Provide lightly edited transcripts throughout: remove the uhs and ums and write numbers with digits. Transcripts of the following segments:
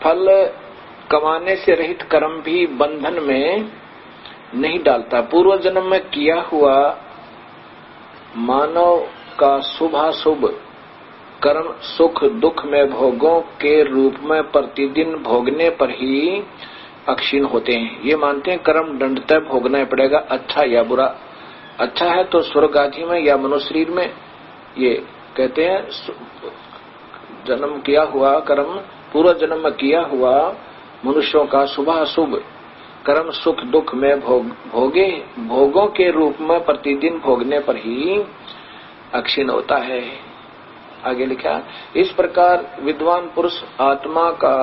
फल कमाने से रहित कर्म भी बंधन में नहीं डालता। पूर्व जन्म में किया हुआ मानव का शुभाशुभ कर्म सुख दुख में भोगों के रूप में प्रतिदिन भोगने पर ही अक्षीण होते हैं। ये मानते हैं कर्म दंडतः भोगना पड़ेगा, अच्छा या बुरा। अच्छा है तो स्वर्ग आदि में या मनुष्य शरीर में, ये कहते हैं जन्म किया हुआ कर्म, पूर्व जन्म में किया हुआ मनुष्यों का शुभाशुभ कर्म सुख दुख में भोगों के रूप में प्रतिदिन भोगने पर ही अक्षीण होता है। आगे लिखा, इस प्रकार विद्वान पुरुष आत्मा का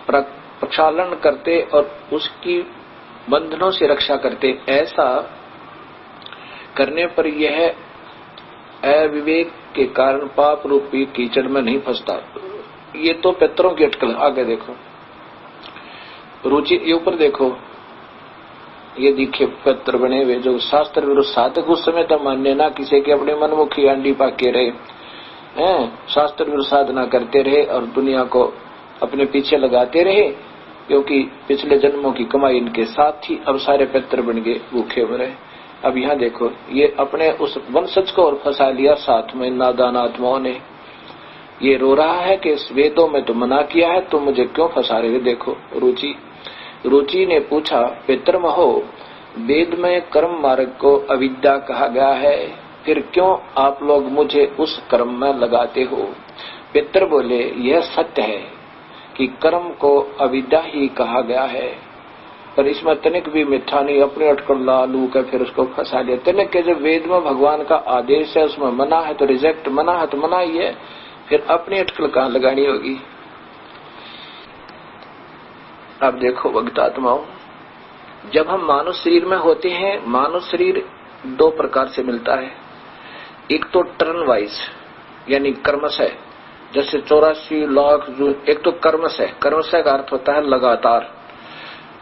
प्रक्षालन करते और उसकी बंधनों से रक्षा करते। ऐसा करने पर यह अविवेक के कारण पाप रूपी कीचड़ में नहीं फंसता। ये तो पितरों की अटकल। आगे देखो रुचि, ये ऊपर देखो, ये दिखे पितर बने हुए जो शास्त्र विरुद्ध साधक उस समय तो मान्य ना किसी के अपने मनमुखी अंडी पाके रहे हैं, शास्त्र विरुद्ध साधना करते रहे और दुनिया को अपने पीछे लगाते रहे, क्योंकि पिछले जन्मों की कमाई इनके साथ थी। अब सारे पितर बन गए, भूखे मरे। अब यहाँ देखो, ये अपने उस वंशज को और फंसा लिया साथ में नादान आत्माओं ने। ये रो रहा है कि इस वेदों में तो मना किया है, तो मुझे क्यों फंसा रहे हो। देखो रुचि ने पूछा, पितर महो, वेद में कर्म मार्ग को अविद्या कहा गया है, फिर क्यों आप लोग मुझे उस कर्म में लगाते हो। पितर बोले, यह सत्य है कि कर्म को अविद्या ही कहा गया है, पर इसमें तनिक भी मिथ्या नहीं। अपने अटकल लालू का फिर उसको फंसा लिया। तनिक के जब वेद में भगवान का आदेश है, उसमें मना है तो रिजेक्ट, मना है तो मना ही है, फिर अपनी अटकल कहां लगानी होगी। अब देखो भक्तात्माओं, जब हम मानव शरीर में होते हैं, मानव शरीर दो प्रकार से मिलता है। एक तो टर्न वाइज यानी कर्मशः, जैसे 84 लाख जो, एक तो कर्मशः, कर्मशः का अर्थ होता है लगातार,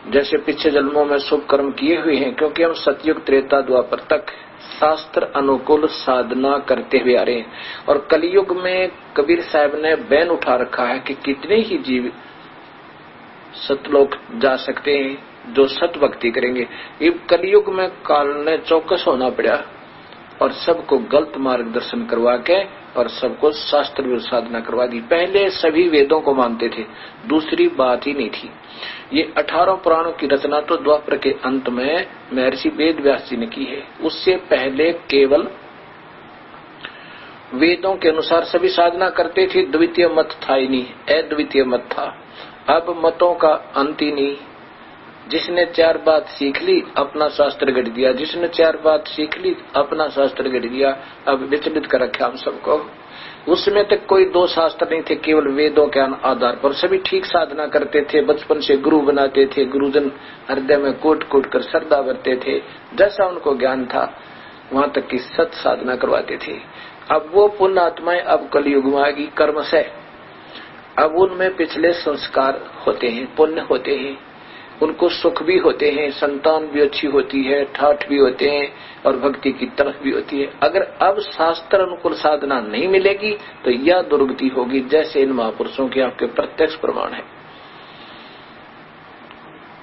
जैसे पिछले जन्मों में शुभ कर्म किए हुए हैं, क्योंकि हम सतयुग त्रेता द्वापर तक शास्त्र अनुकूल साधना करते हुए आ रहे हैं। और कलयुग में कबीर साहब ने बैन उठा रखा है कि कितने ही जीव सतलोक जा सकते हैं जो सत भक्ति करेंगे। ये कलयुग में काल ने चौकस होना पड़ा और सबको गलत मार्गदर्शन करवा के और सबको शास्त्र विरुद्ध साधना करवा दी। पहले सभी वेदों को मानते थे, दूसरी बात ही नहीं थी। ये 18 पुराणों की रचना तो द्वापर के अंत में महर्षि वेद व्यास जी ने की है। उससे पहले केवल वेदों के अनुसार सभी साधना करते थे, द्वितीय मत था ही नहीं, अद्वितीय मत था। अब मतों का अंत ही नहीं। जिसने 4 बात सीख ली अपना शास्त्र गढ़ दिया, जिसने 4 बात सीख ली अपना शास्त्र गढ़ दिया। अब विचलित कर रखा हम सबको। उसमें तक कोई 2 शास्त्र नहीं थे, केवल वेदों के आधार पर सभी ठीक साधना करते थे। बचपन से गुरु बनाते थे, गुरुजन हृदय में कोट कोट कर श्रद्धा भरते थे, जैसा उनको ज्ञान था वहां तक की सत साधना करवाते थे। अब वो पुण्य आत्माएं अब कलयुग में आएगी कर्म से। अब उनमें पिछले संस्कार होते हैं, पुण्य होते हैं, उनको सुख भी होते हैं, संतान भी अच्छी होती है, ठाठ भी होते हैं और भक्ति की तरफ भी होती है। अगर अब शास्त्र अनुकूल साधना नहीं मिलेगी तो यह दुर्गति होगी, जैसे इन महापुरुषों के आपके प्रत्यक्ष प्रमाण है।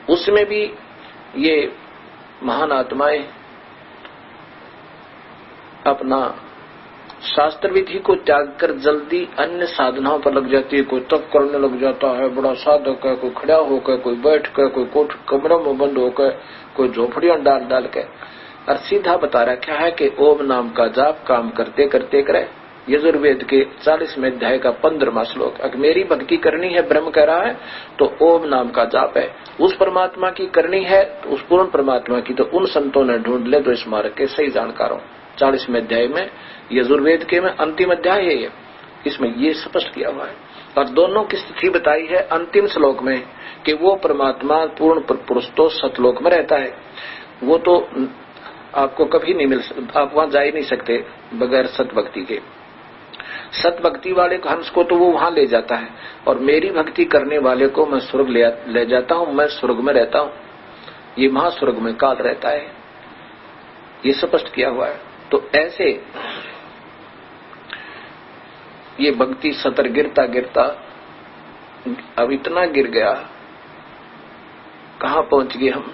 उसमें भी ये महान आत्माएं अपना शास्त्र विधि को त्याग कर जल्दी अन्य साधनाओं पर लग जाती है। कोई तप करने लग जाता है, बड़ा साधक है, कोई खड़ा होकर, कोई बैठ कर, कोई कोठ कमरों में बंद होकर, कोई झोपड़ियां डाल डाल के। और सीधा बता रखा है कि ओम नाम का जाप काम करते करते करे। यजुर्वेद के 40वें अध्याय का 15वां श्लोक। अगर मेरी भक्ति करनी है, ब्रह्म कह रहा है, तो ओम नाम का जाप है। उस परमात्मा की करनी है, तो उस पूर्ण परमात्मा की तो उन संतों ने ढूंढ ले जो इस मार्ग के सही जानकार हो। 40वें अध्याय में यजुर्वेद के में अंतिम अध्याय है ये, इसमें ये स्पष्ट किया हुआ है। और दोनों की स्थिति बताई है अंतिम श्लोक में कि वो परमात्मा पूर्ण पुरुष तो सतलोक में रहता है। वो तो आपको कभी नहीं मिल सकता, आप वहां जा ही नहीं सकते बगैर सत भक्ति के। सत भक्ति वाले हंस को तो वो वहां ले जाता है, और मेरी भक्ति करने वाले को मैं स्वर्ग ले जाता हूं, मैं स्वर्ग में रहता हूं। ये महास्वर्ग में काल रहता है, ये स्पष्ट किया हुआ है। तो ऐसे ये भक्ति सतर गिरता गिरता अब इतना गिर गया, कहां पहुंच गए हम।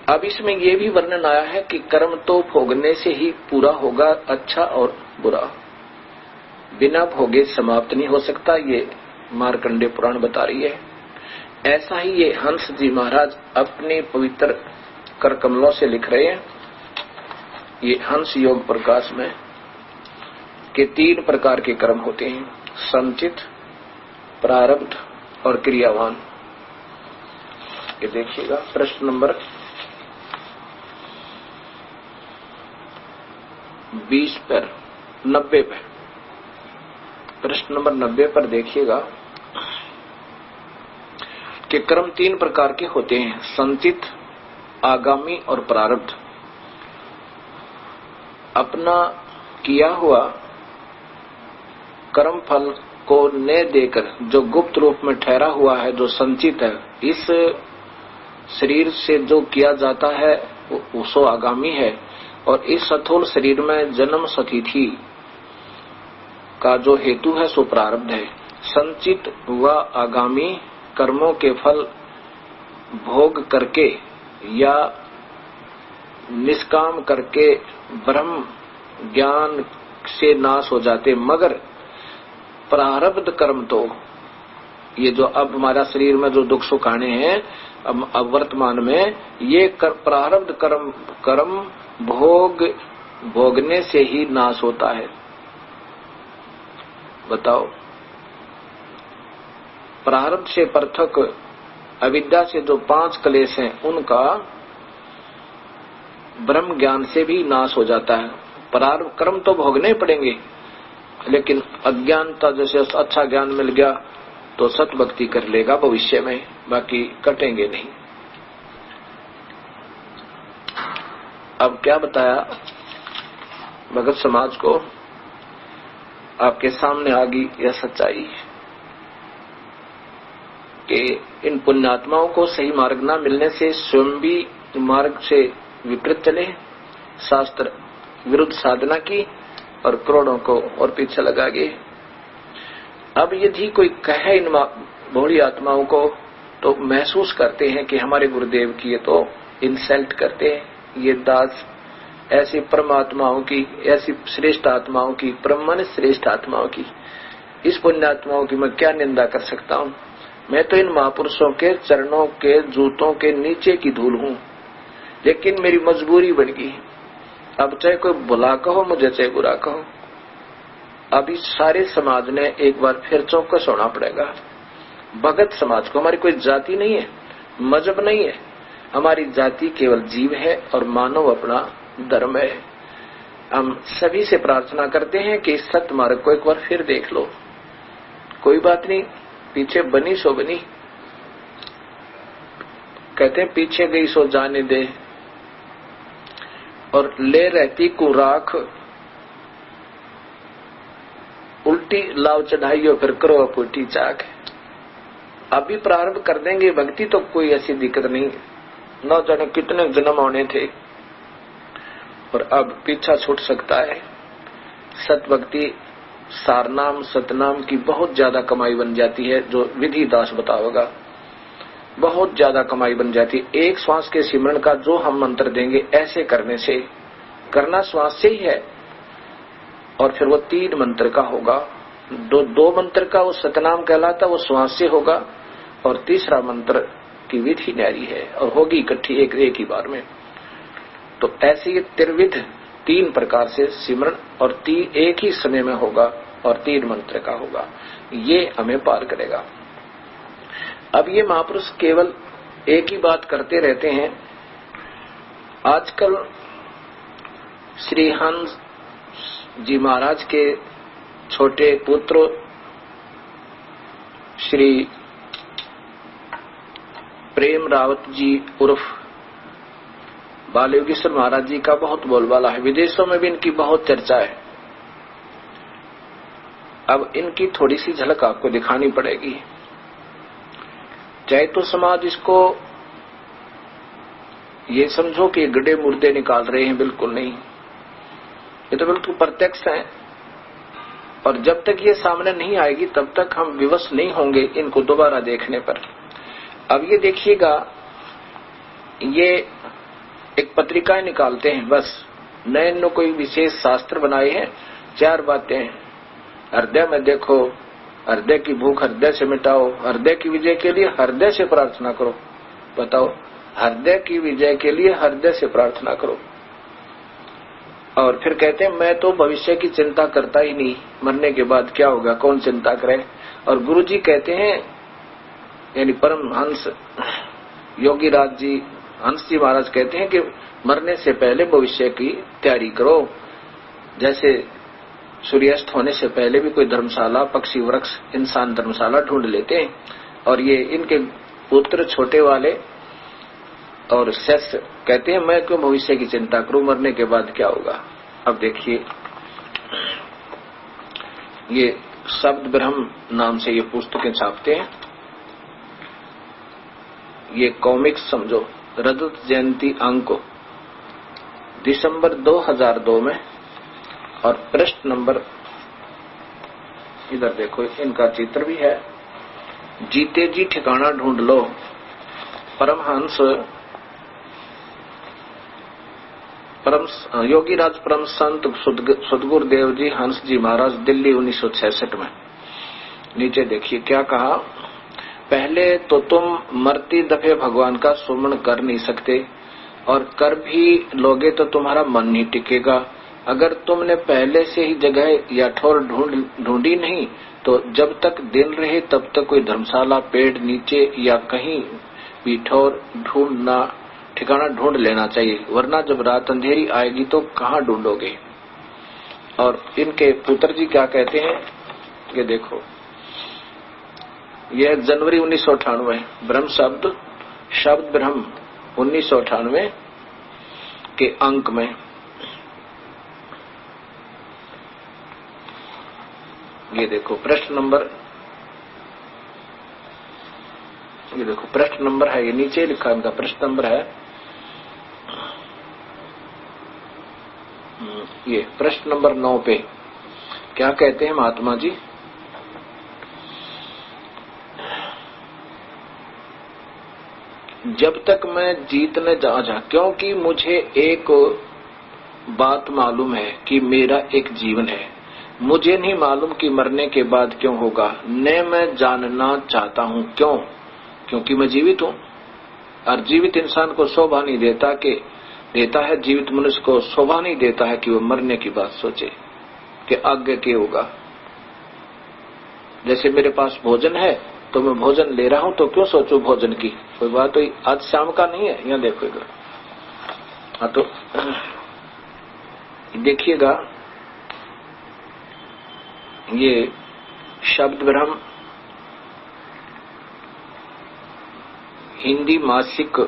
अब इसमें यह भी वर्णन आया है कि कर्म तो भोगने से ही पूरा होगा, अच्छा और बुरा, बिना भोगे समाप्त नहीं हो सकता, ये मार्कंडेय पुराण बता रही है। ऐसा ही ये हंस जी महाराज अपने पवित्र कर कमलों से लिख रहे हैं। ये हंस योग प्रकाश में के 3 प्रकार के कर्म होते हैं, संचित, प्रारब्ध और क्रियावान। ये देखिएगा प्रश्न नंबर 20 पर 90 पे, प्रश्न नंबर 90 पर देखिएगा कि कर्म 3 प्रकार के होते हैं, संचित, आगामी और प्रारब्ध। अपना किया हुआ कर्म फल को न देकर जो गुप्त रूप में ठहरा हुआ है, जो संचित है, इस शरीर से जो किया जाता है वो आगामी है, और इस स्थूल शरीर में जन्म सतिथि का जो हेतु है सो प्रारब्ध है। संचित व आगामी कर्मों के फल भोग करके या निष्काम करके ब्रह्म ज्ञान से नाश हो जाते, मगर प्रारब्ध कर्म तो ये जो अब हमारा शरीर में जो दुख सुख आने हैं अब वर्तमान में, ये प्रारब्ध कर्म भोगने से ही नाश होता है। बताओ, प्रारब्ध से पृथक अविद्या से जो 5 क्लेश हैं उनका ब्रह्म ज्ञान से भी नाश हो जाता है। प्रारब्ध कर्म तो भोगने पड़ेंगे, लेकिन अज्ञानता जैसे अच्छा ज्ञान मिल गया तो सत भक्ति कर लेगा भविष्य में, बाकी कटेंगे नहीं। अब क्या बताया भगत समाज को, आपके सामने आ गई यह सच्चाई कि इन पुण्यात्माओं को सही मार्ग न मिलने से स्वयं भी मार्ग से विपरीत चले, शास्त्र विरुद्ध साधना की और करोड़ों को और पीछे लगा गए। अब यदि कोई कहे इन भोली आत्माओं को तो महसूस करते हैं कि हमारे गुरुदेव की ये तो इंसल्ट करते हैं, ये दास ऐसी परमात्माओं की, ऐसी श्रेष्ठ आत्माओं की, ब्रह्मन श्रेष्ठ आत्माओं की, इस पुण्यात्माओं की मैं क्या निंदा कर सकता हूँ। मैं तो इन महापुरुषों के चरणों के जूतों के नीचे की धूल हूँ, लेकिन मेरी मजबूरी बन गई। अब चाहे कोई बुला कहो मुझे, चाहे बुरा कहो, अभी सारे समाज ने एक बार फिर चौकस होना पड़ेगा। भगत समाज को हमारी कोई जाति नहीं है, मजहब नहीं है, हमारी जाति केवल जीव है और मानव अपना धर्म है। हम सभी से प्रार्थना करते हैं कि इस सत्य मार्ग को एक बार फिर देख लो। कोई बात नहीं, पीछे बनी सो बनी, कहते हैं पीछे गई सो जाने दे, और ले रहती को राख, उल्टी लाव चढ़ाइयो फिर करो अपूटी चाक। अभी प्रारंभ कर देंगे भक्ति तो कोई ऐसी दिक्कत नहीं, न जाने कितने जन्म होने थे और अब पीछा छूट सकता है। सत भक्ति सारनाम सतनाम की बहुत ज्यादा कमाई बन जाती है, जो विधि दास बताओगा, बहुत ज्यादा कमाई बन जाती है। एक श्वास के सिमरण का जो हम मंत्र देंगे ऐसे करने से, करना श्वास से ही है, और फिर वो 3 मंत्र का होगा। दो मंत्र का वो सतनाम कहलाता, वो श्वास से होगा, और तीसरा मंत्र की विधि न्यारी है और होगी इकट्ठी एक ही बार में। तो ऐसे ये त्रिविध 3 प्रकार से सिमरण और एक ही समय में होगा और 3 मंत्र का होगा, ये हमें पार करेगा। अब ये महापुरुष केवल एक ही बात करते रहते हैं। आजकल श्री हंस जी महाराज के छोटे पुत्र श्री प्रेम रावत जी उर्फ बालयोगेश्वर महाराज जी का बहुत बोलबाला है, विदेशों में भी इनकी बहुत चर्चा है। अब इनकी थोड़ी सी झलक आपको दिखानी पड़ेगी। चाहे तो समाज इसको ये समझो कि गड्ढे मुर्दे निकाल रहे हैं, बिल्कुल नहीं, ये तो बिल्कुल प्रत्यक्ष है। और जब तक ये सामने नहीं आएगी तब तक हम विवश नहीं होंगे इनको दोबारा देखने पर। अब ये देखिएगा, ये एक पत्रिकाएं निकालते हैं, बस नए न कोई विशेष शास्त्र बनाए हैं, 4 बातें। हृदय में देखो, हृदय की भूख हृदय से मिटाओ, हृदय की विजय के लिए हृदय से प्रार्थना करो। बताओ, हृदय की विजय के लिए हृदय से प्रार्थना करो। और फिर कहते हैं मैं तो भविष्य की चिंता करता ही नहीं, मरने के बाद क्या होगा कौन चिंता करे। और गुरु जी कहते हैं, यानी परमहंस योगी राज जी, हंस जी महाराज कहते हैं कि मरने से पहले भविष्य की तैयारी करो। जैसे सूर्यास्त होने से पहले भी कोई धर्मशाला, पक्षी वृक्ष, इंसान धर्मशाला ढूंढ लेते हैं। और ये इनके पुत्र छोटे वाले और शिष्य कहते हैं मैं क्यों भविष्य की चिंता करूं, मरने के बाद क्या होगा। अब देखिए, ये शब्द ब्रह्म नाम से ये पुस्तकें छापते हैं। ये कॉमिक्स समझो, रजत जयंती अंक दिसंबर 2002 में। और पृष्ठ नंबर, इधर देखो, इनका चित्र भी है। जीते जी ठिकाना ढूंढ लो, परमहंस योगी राज परम संत सदगुरुदेव जी हंस जी महाराज, दिल्ली 1966 में। नीचे देखिए क्या कहा, पहले तो तुम मरती दफे भगवान का सुमन कर नहीं सकते, और कर भी लोगे तो तुम्हारा मन नहीं टिकेगा। अगर तुमने पहले से ही जगह या ठोर ढूंढी नहीं तो जब तक दिन रहे तब तक कोई धर्मशाला, पेड़ नीचे या कहीं भी ठोर ढूंढना, ठिकाना ढूंढ लेना चाहिए, वरना जब रात अंधेरी आएगी तो कहाँ ढूंढोगे। और इनके पुत्र जी क्या कहते हैं, ये देखो, यह जनवरी 1998 ब्रह्म शब्द ब्रह्म 1998 के अंक में। ये देखो प्रश्न नंबर, ये देखो प्रश्न नंबर है, ये नीचे लिखा इनका प्रश्न नंबर है। ये प्रश्न नंबर 9 पे क्या कहते हैं महात्मा जी, जब तक मैं जीतने जा, क्योंकि मुझे एक बात मालूम है कि मेरा एक जीवन है, मुझे नहीं मालूम कि मरने के बाद क्यों होगा, न मैं जानना चाहता हूं क्यों, क्योंकि मैं जीवित हूं। और जीवित इंसान को शोभा नहीं देता है, जीवित मनुष्य को शोभा नहीं देता है कि वो मरने की बात सोचे कि आगे क्या होगा। जैसे मेरे पास भोजन है तो मैं भोजन ले रहा हूं तो क्यों सोचूं भोजन की, कोई बात तो आज शाम का नहीं है। यहाँ देखो इधर, हाँ तो देखिएगा, ये शब्द ब्रह्म हिंदी मासिक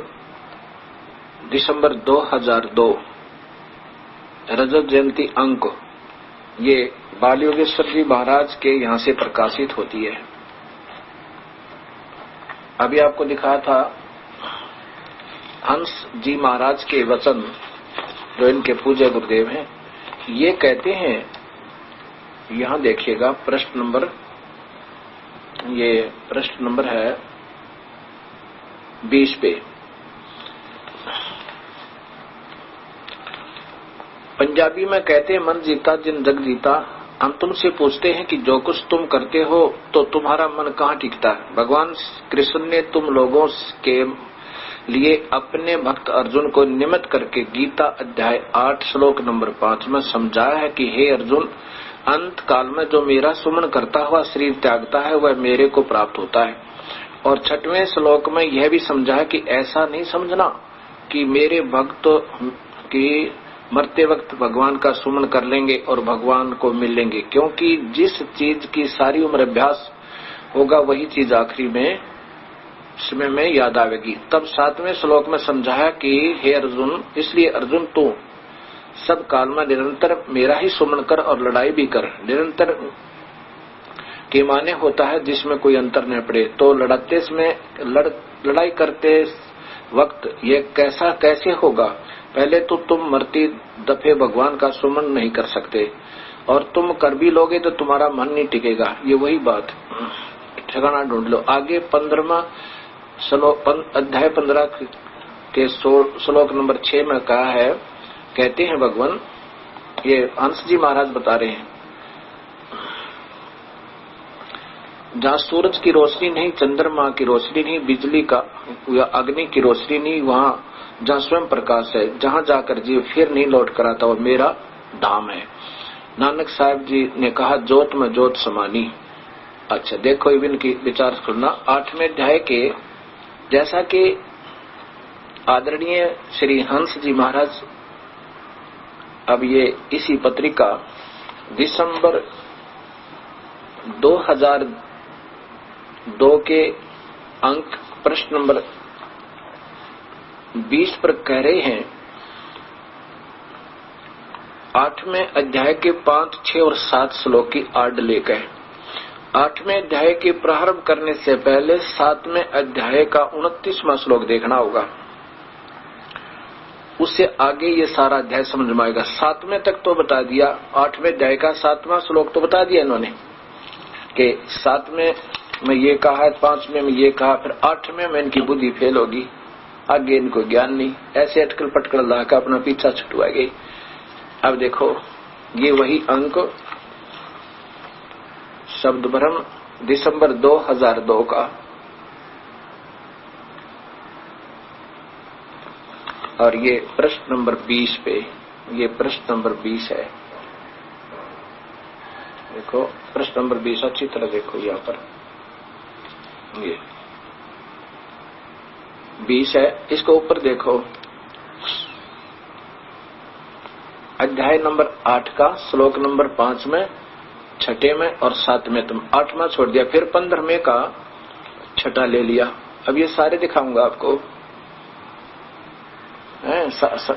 दिसंबर 2002 रजत जयंती अंक, ये बाल योगेश्वर जी महाराज के यहाँ से प्रकाशित होती है। अभी आपको दिखाया था हंस जी महाराज के वचन, जो इनके पूज्य गुरुदेव हैं। ये कहते हैं, यहां देखिएगा प्रश्न नंबर, ये प्रश्न नंबर है 20 पे। पंजाबी में कहते हैं मन जीता जिन जग जीता। हम तुमसे पूछते हैं कि जो कुछ तुम करते हो तो तुम्हारा मन कहाँ टिकता है। भगवान कृष्ण ने तुम लोगों के लिए अपने भक्त अर्जुन को निमित्त करके गीता अध्याय 8 श्लोक नंबर 5 में समझाया है कि हे अर्जुन, अंत काल में जो मेरा सुमन करता हुआ शरीर त्यागता है वह मेरे को प्राप्त होता है। और 6वें श्लोक में यह भी समझा है कि ऐसा नहीं समझना कि मेरे भक्त की मरते वक्त भगवान का सुमन कर लेंगे और भगवान को मिल लेंगे, क्योंकि जिस चीज की सारी उम्र अभ्यास होगा वही चीज आखिरी में समय में याद आवेगी। तब 7वें श्लोक में समझाया कि हे अर्जुन, इसलिए अर्जुन तू सब काल में निरंतर मेरा ही सुमन कर और लड़ाई भी कर। निरंतर के माने होता है जिसमें कोई अंतर न पड़े। तो लड़ाते समय लड़ाई करते वक्त ये कैसे होगा। पहले तो तुम मरती दफे भगवान का सुमन नहीं कर सकते और तुम कर भी लोगे तो तुम्हारा मन नहीं टिकेगा। ये वही बात, ठिकाना ढूंढ लो। आगे 15वां श्लोक, अध्याय 15 के श्लोक नंबर 6 में कहा है, कहते हैं भगवान, ये हंस जी महाराज बता रहे हैं, जहाँ सूरज की रोशनी नहीं, चंद्रमा की रोशनी नहीं, बिजली का या अग्नि की रोशनी नहीं, वहाँ जहाँ स्वयं प्रकाश है, जहाँ जाकर जीव फिर नहीं लौट कर आता, वो मेरा धाम है। नानक साहब जी ने कहा, ज्योत में ज्योत समानी। अच्छा देखो इनकी विचार सुनना। 8वें अध्याय के, जैसा कि आदरणीय श्री हंस जी महाराज, अब ये इसी पत्रिका दिसंबर 2002 के अंक प्रश्न नंबर 20 पर कह रहे हैं, 8वें अध्याय के 5, 6 और 7 श्लोक की आड़ लेकर 8वें अध्याय के प्रारंभ करने से पहले 7वें अध्याय का 29वां श्लोक देखना होगा। उससे आगे ये सारा अध्याय समझ में आएगा। 7वें तक तो बता दिया, 8वें अध्याय का 7वां श्लोक तो बता दिया इन्होंने कि 7वें में ये कहा, 5वें में ये कहा, फिर 8वें में इनकी बुद्धि फेल होगी, आगे इनको ज्ञान नहीं, ऐसे अटकल पटकल लाकर अपना पीछा छुटवा गई। अब देखो ये वही अंक शब्द भ्रम दिसंबर 2002 का, और ये प्रश्न नंबर 20 पे, ये प्रश्न नंबर 20 है। देखो प्रश्न नंबर 20 अच्छी तरह देखो, यहाँ पर ये 20 है, इसको ऊपर देखो, अध्याय नंबर 8 का श्लोक नंबर 5 में, 6 में और 7 में तुम 8वां छोड़ दिया, फिर 15वें का 6 ले लिया। अब ये सारे दिखाऊंगा आपको,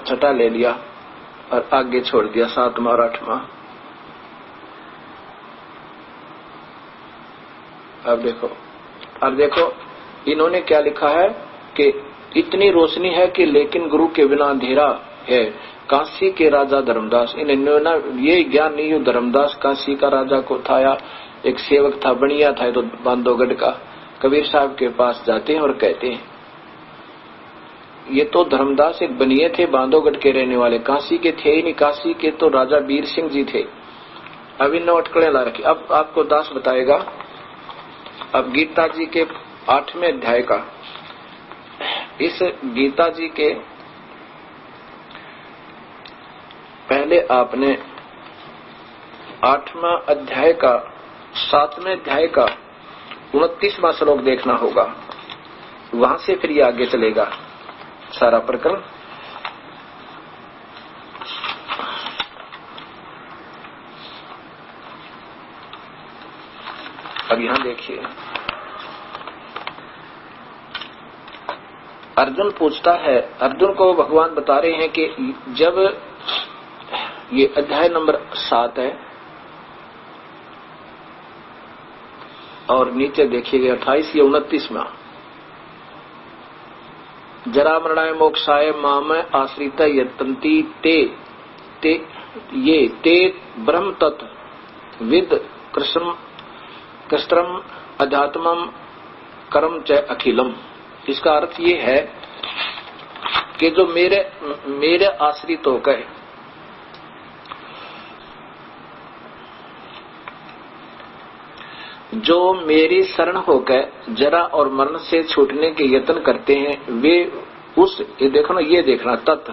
6 ले लिया और आगे छोड़ दिया 7वां और 8वां। अब देखो इन्होंने क्या लिखा है कि इतनी रोशनी है कि लेकिन गुरु के बिना अंधेरा है। काशी के राजा धर्मदास, इन्होंने ये ज्ञान नहीं हो, धर्मदास काशी का राजा को था या एक सेवक था, बनिया था तो बांधवगढ़ का, कबीर साहब के पास जाते हैं और कहते हैं, ये तो धर्मदास एक बनिए थे, बांधवगढ़ के रहने वाले, काशी के थे ही नहीं, काशी के तो राजा वीर सिंह जी थे। अब इन अटकलें ला रखी। अब आपको दास बताएगा, अब गीता जी के 8वें अध्याय का, इस गीता जी के पहले आपने 8वां अध्याय का 7वें अध्याय का 29वां श्लोक देखना होगा, वहां से फिर ये आगे चलेगा सारा प्रकरण। अब यहां देखिए, अर्जुन पूछता है, अर्जुन को भगवान बता रहे हैं कि जब ये अध्याय नंबर 7 है और नीचे देखिएगा 28 या 29वां, जरा मरणाय मोक्षाय माम आश्रित यतंती ते ये ते ब्रह्म तत्व विद कृष्णम अध्यात्मम कर्म च अखिलम। इसका अर्थ ये है कि जो मेरे आश्रित होकर जो मेरी शरण होकर जरा और मरण से छूटने के यत्न करते हैं, वे उस ये देखना तत्,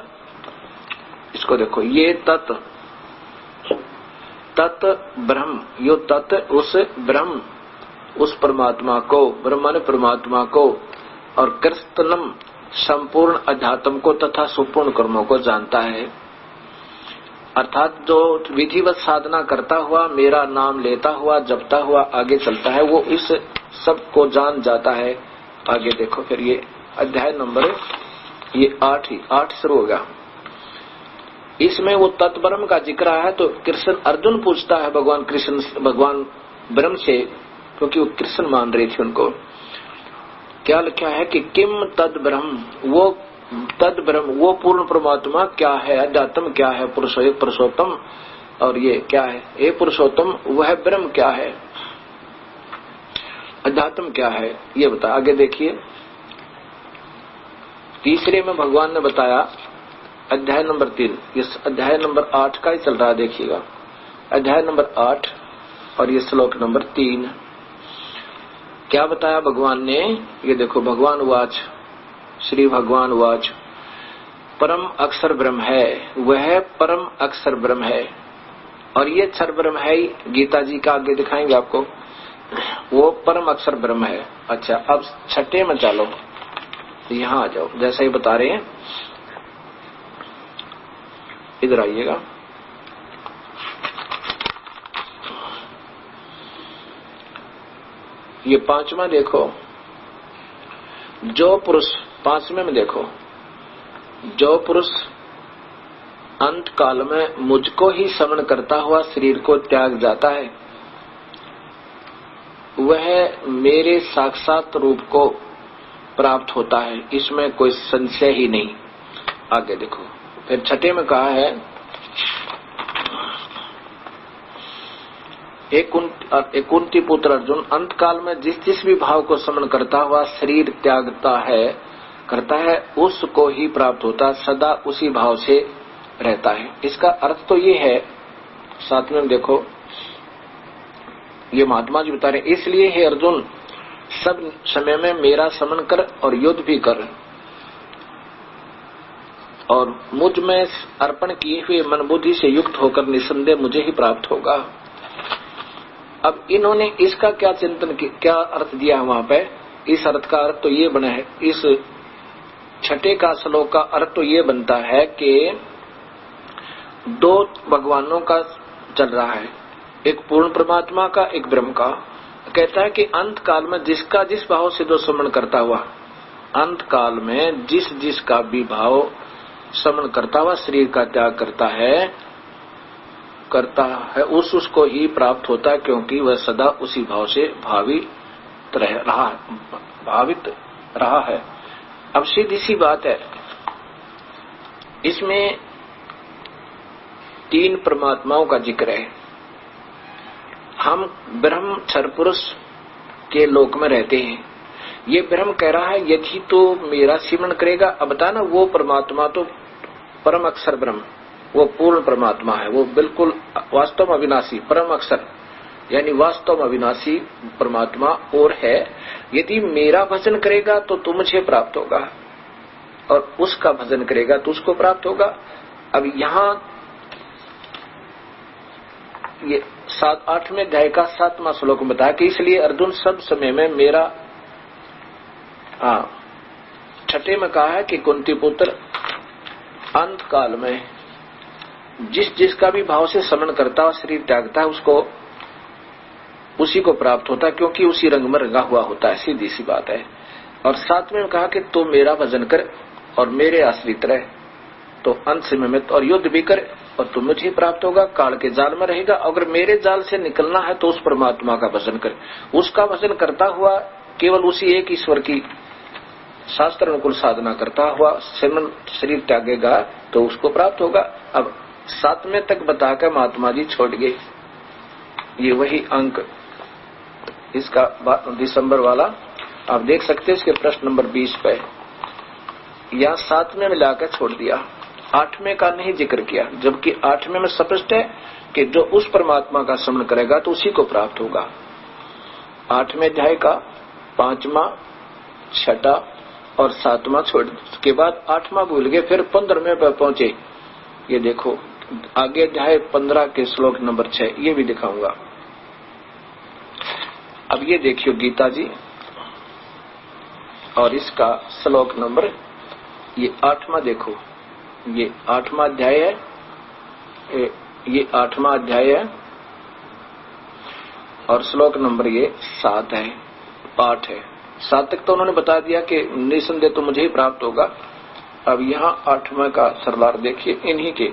इसको देखो, ये तत् ब्रह्म, यो तत् उस ब्रह्म, उस परमात्मा को, ब्रह्म परमात्मा को, और कृष्णम संपूर्ण अध्यात्म को तथा सुपूर्ण कर्मों को जानता है। अर्थात जो विधिवत साधना करता हुआ, मेरा नाम लेता हुआ, जपता हुआ आगे चलता है, वो इस सब को जान जाता है। आगे देखो फिर ये अध्याय नंबर ये 8 शुरू होगा, इसमें वो तत्ब्रह्म का जिक्र है। तो कृष्ण अर्जुन पूछता है भगवान ब्रह्म से, क्योंकि वो कृष्ण मान रहे थे उनको। क्या लिखा है कि किम तद ब्रह्म, वो पूर्ण परमात्मा क्या है, अध्यात्म क्या है, पुरुषोत्तम और ये क्या है? हे पुरुषोत्तम, वह ब्रह्म क्या है, अध्यात्म क्या है, ये बता। आगे देखिए, तीसरे में भगवान ने बताया, अध्याय नंबर 3, इस अध्याय नंबर 8 का ही चल रहा है, देखिएगा अध्याय नंबर 8 और ये श्लोक नंबर 3। क्या बताया भगवान ने? ये देखो, भगवान वाच, श्री भगवान वाच, परम अक्षर ब्रह्म है, वह परम अक्षर ब्रह्म है। और ये अक्षर ब्रह्म है ही, गीता जी का आगे दिखाएंगे आपको, वो परम अक्षर ब्रह्म है। अच्छा, अब छठे में चलो, यहां आ जाओ, जैसा ही बता रहे हैं, इधर आइएगा। ये पांचवा देखो, जो पुरुष, पांचवें में देखो, जो पुरुष अंत काल में मुझको ही श्रवण करता हुआ शरीर को त्याग जाता है, वह मेरे साक्षात रूप को प्राप्त होता है, इसमें कोई संशय ही नहीं। आगे देखो, फिर छठे में कहा है, एक कुंती पुत्र अर्जुन, अंत काल में जिस जिस भी भाव को श्रवण करता हुआ शरीर त्यागता है उसको ही प्राप्त होता, सदा उसी भाव से रहता है। इसका अर्थ तो ये है, साथ में देखो, ये महात्मा जी बता रहे, इसलिए हे अर्जुन, सब समय में मेरा श्रवण कर और युद्ध भी कर, और मुझ में अर्पण किए हुए मन बुद्धि से युक्त होकर निसंदेह मुझे ही प्राप्त होगा। अब इन्होंने इसका क्या चिंतन, क्या अर्थ दिया है वहां पे? इस अर्थ का अर्थ तो ये बना है, इस छठे का श्लोक का अर्थ तो ये बनता है कि दो भगवानों का चल रहा है, एक पूर्ण परमात्मा का, एक ब्रह्म का। कहता है कि अंत काल में जिसका जिस भाव से जो श्रवण करता हुआ, अंत काल में जिस जिसका भी भाव श्रवण करता हुआ शरीर का त्याग करता है उसको ही प्राप्त होता है, क्योंकि वह सदा उसी भाव से भावित रहा है। अब सीधी सी बात है, इसमें तीन परमात्माओं का जिक्र है। हम ब्रह्म क्षर पुरुष के लोक में रहते हैं। ये ब्रह्म कह रहा है, यदि तो मेरा सिमरण करेगा, अब बता ना, वो परमात्मा तो परम अक्षर ब्रह्म, वो पूर्ण परमात्मा है, वो बिल्कुल वास्तव में अविनाशी परम अक्षर, यानी वास्तव में अविनाशी परमात्मा और है। यदि मेरा भजन करेगा तो मुझे प्राप्त होगा, और उसका भजन करेगा तो उसको प्राप्त होगा। अब यहाँ ये 8वें अध्याय का 7वां श्लोक में बताया कि इसलिए अर्जुन सब समय में मेरा, छठे में कहा है कि कुंती पुत्र अंत काल में जिस जिसका भी भाव से श्रवण करता है, शरीर त्यागता है, उसको उसी को प्राप्त होता है, क्योंकि उसी रंग में रंगा हुआ होता है, सीधी सी बात है। और 7वें में कहा कि तू मेरा भजन कर और मेरे आश्रित रहे, तो अंत समय में और युद्ध भी कर और तुम मुझे प्राप्त होगा। काल के जाल में रहेगा, अगर मेरे जाल से निकलना है तो उस परमात्मा का भजन कर, उसका भजन करता हुआ केवल उसी एक ईश्वर की शास्त्र अनुकूल साधना करता हुआ शरीर त्यागेगा तो उसको प्राप्त होगा। अब 7वें तक बताकर महात्मा जी छोड़ गए। ये वही अंक इसका दिसंबर वाला आप देख सकते हैं, इसके प्रश्न नंबर 20 पे या 7वें में लाकर छोड़ दिया, 8वें का नहीं जिक्र किया, जबकि 8वें में स्पष्ट है कि जो उस परमात्मा का स्मरण करेगा तो उसी को प्राप्त होगा। 8वें अध्याय का 5वां, 6वां और 7वां छोड़, उसके बाद 8वां भूल गए, फिर 15वें पर पहुंचे। ये देखो आगे अध्याय 15 के श्लोक नंबर 6, ये भी दिखाऊंगा। अब ये देखियो गीता जी, और इसका श्लोक नंबर ये 8वां देखो, ये 8वां अध्याय है, ये 8वां अध्याय है और श्लोक नंबर ये 7 है, 8 है। 7 तक तो उन्होंने बता दिया कि निसंदेह तो मुझे ही प्राप्त होगा। अब यहाँ 8वां का सरदार देखिए इन्हीं के,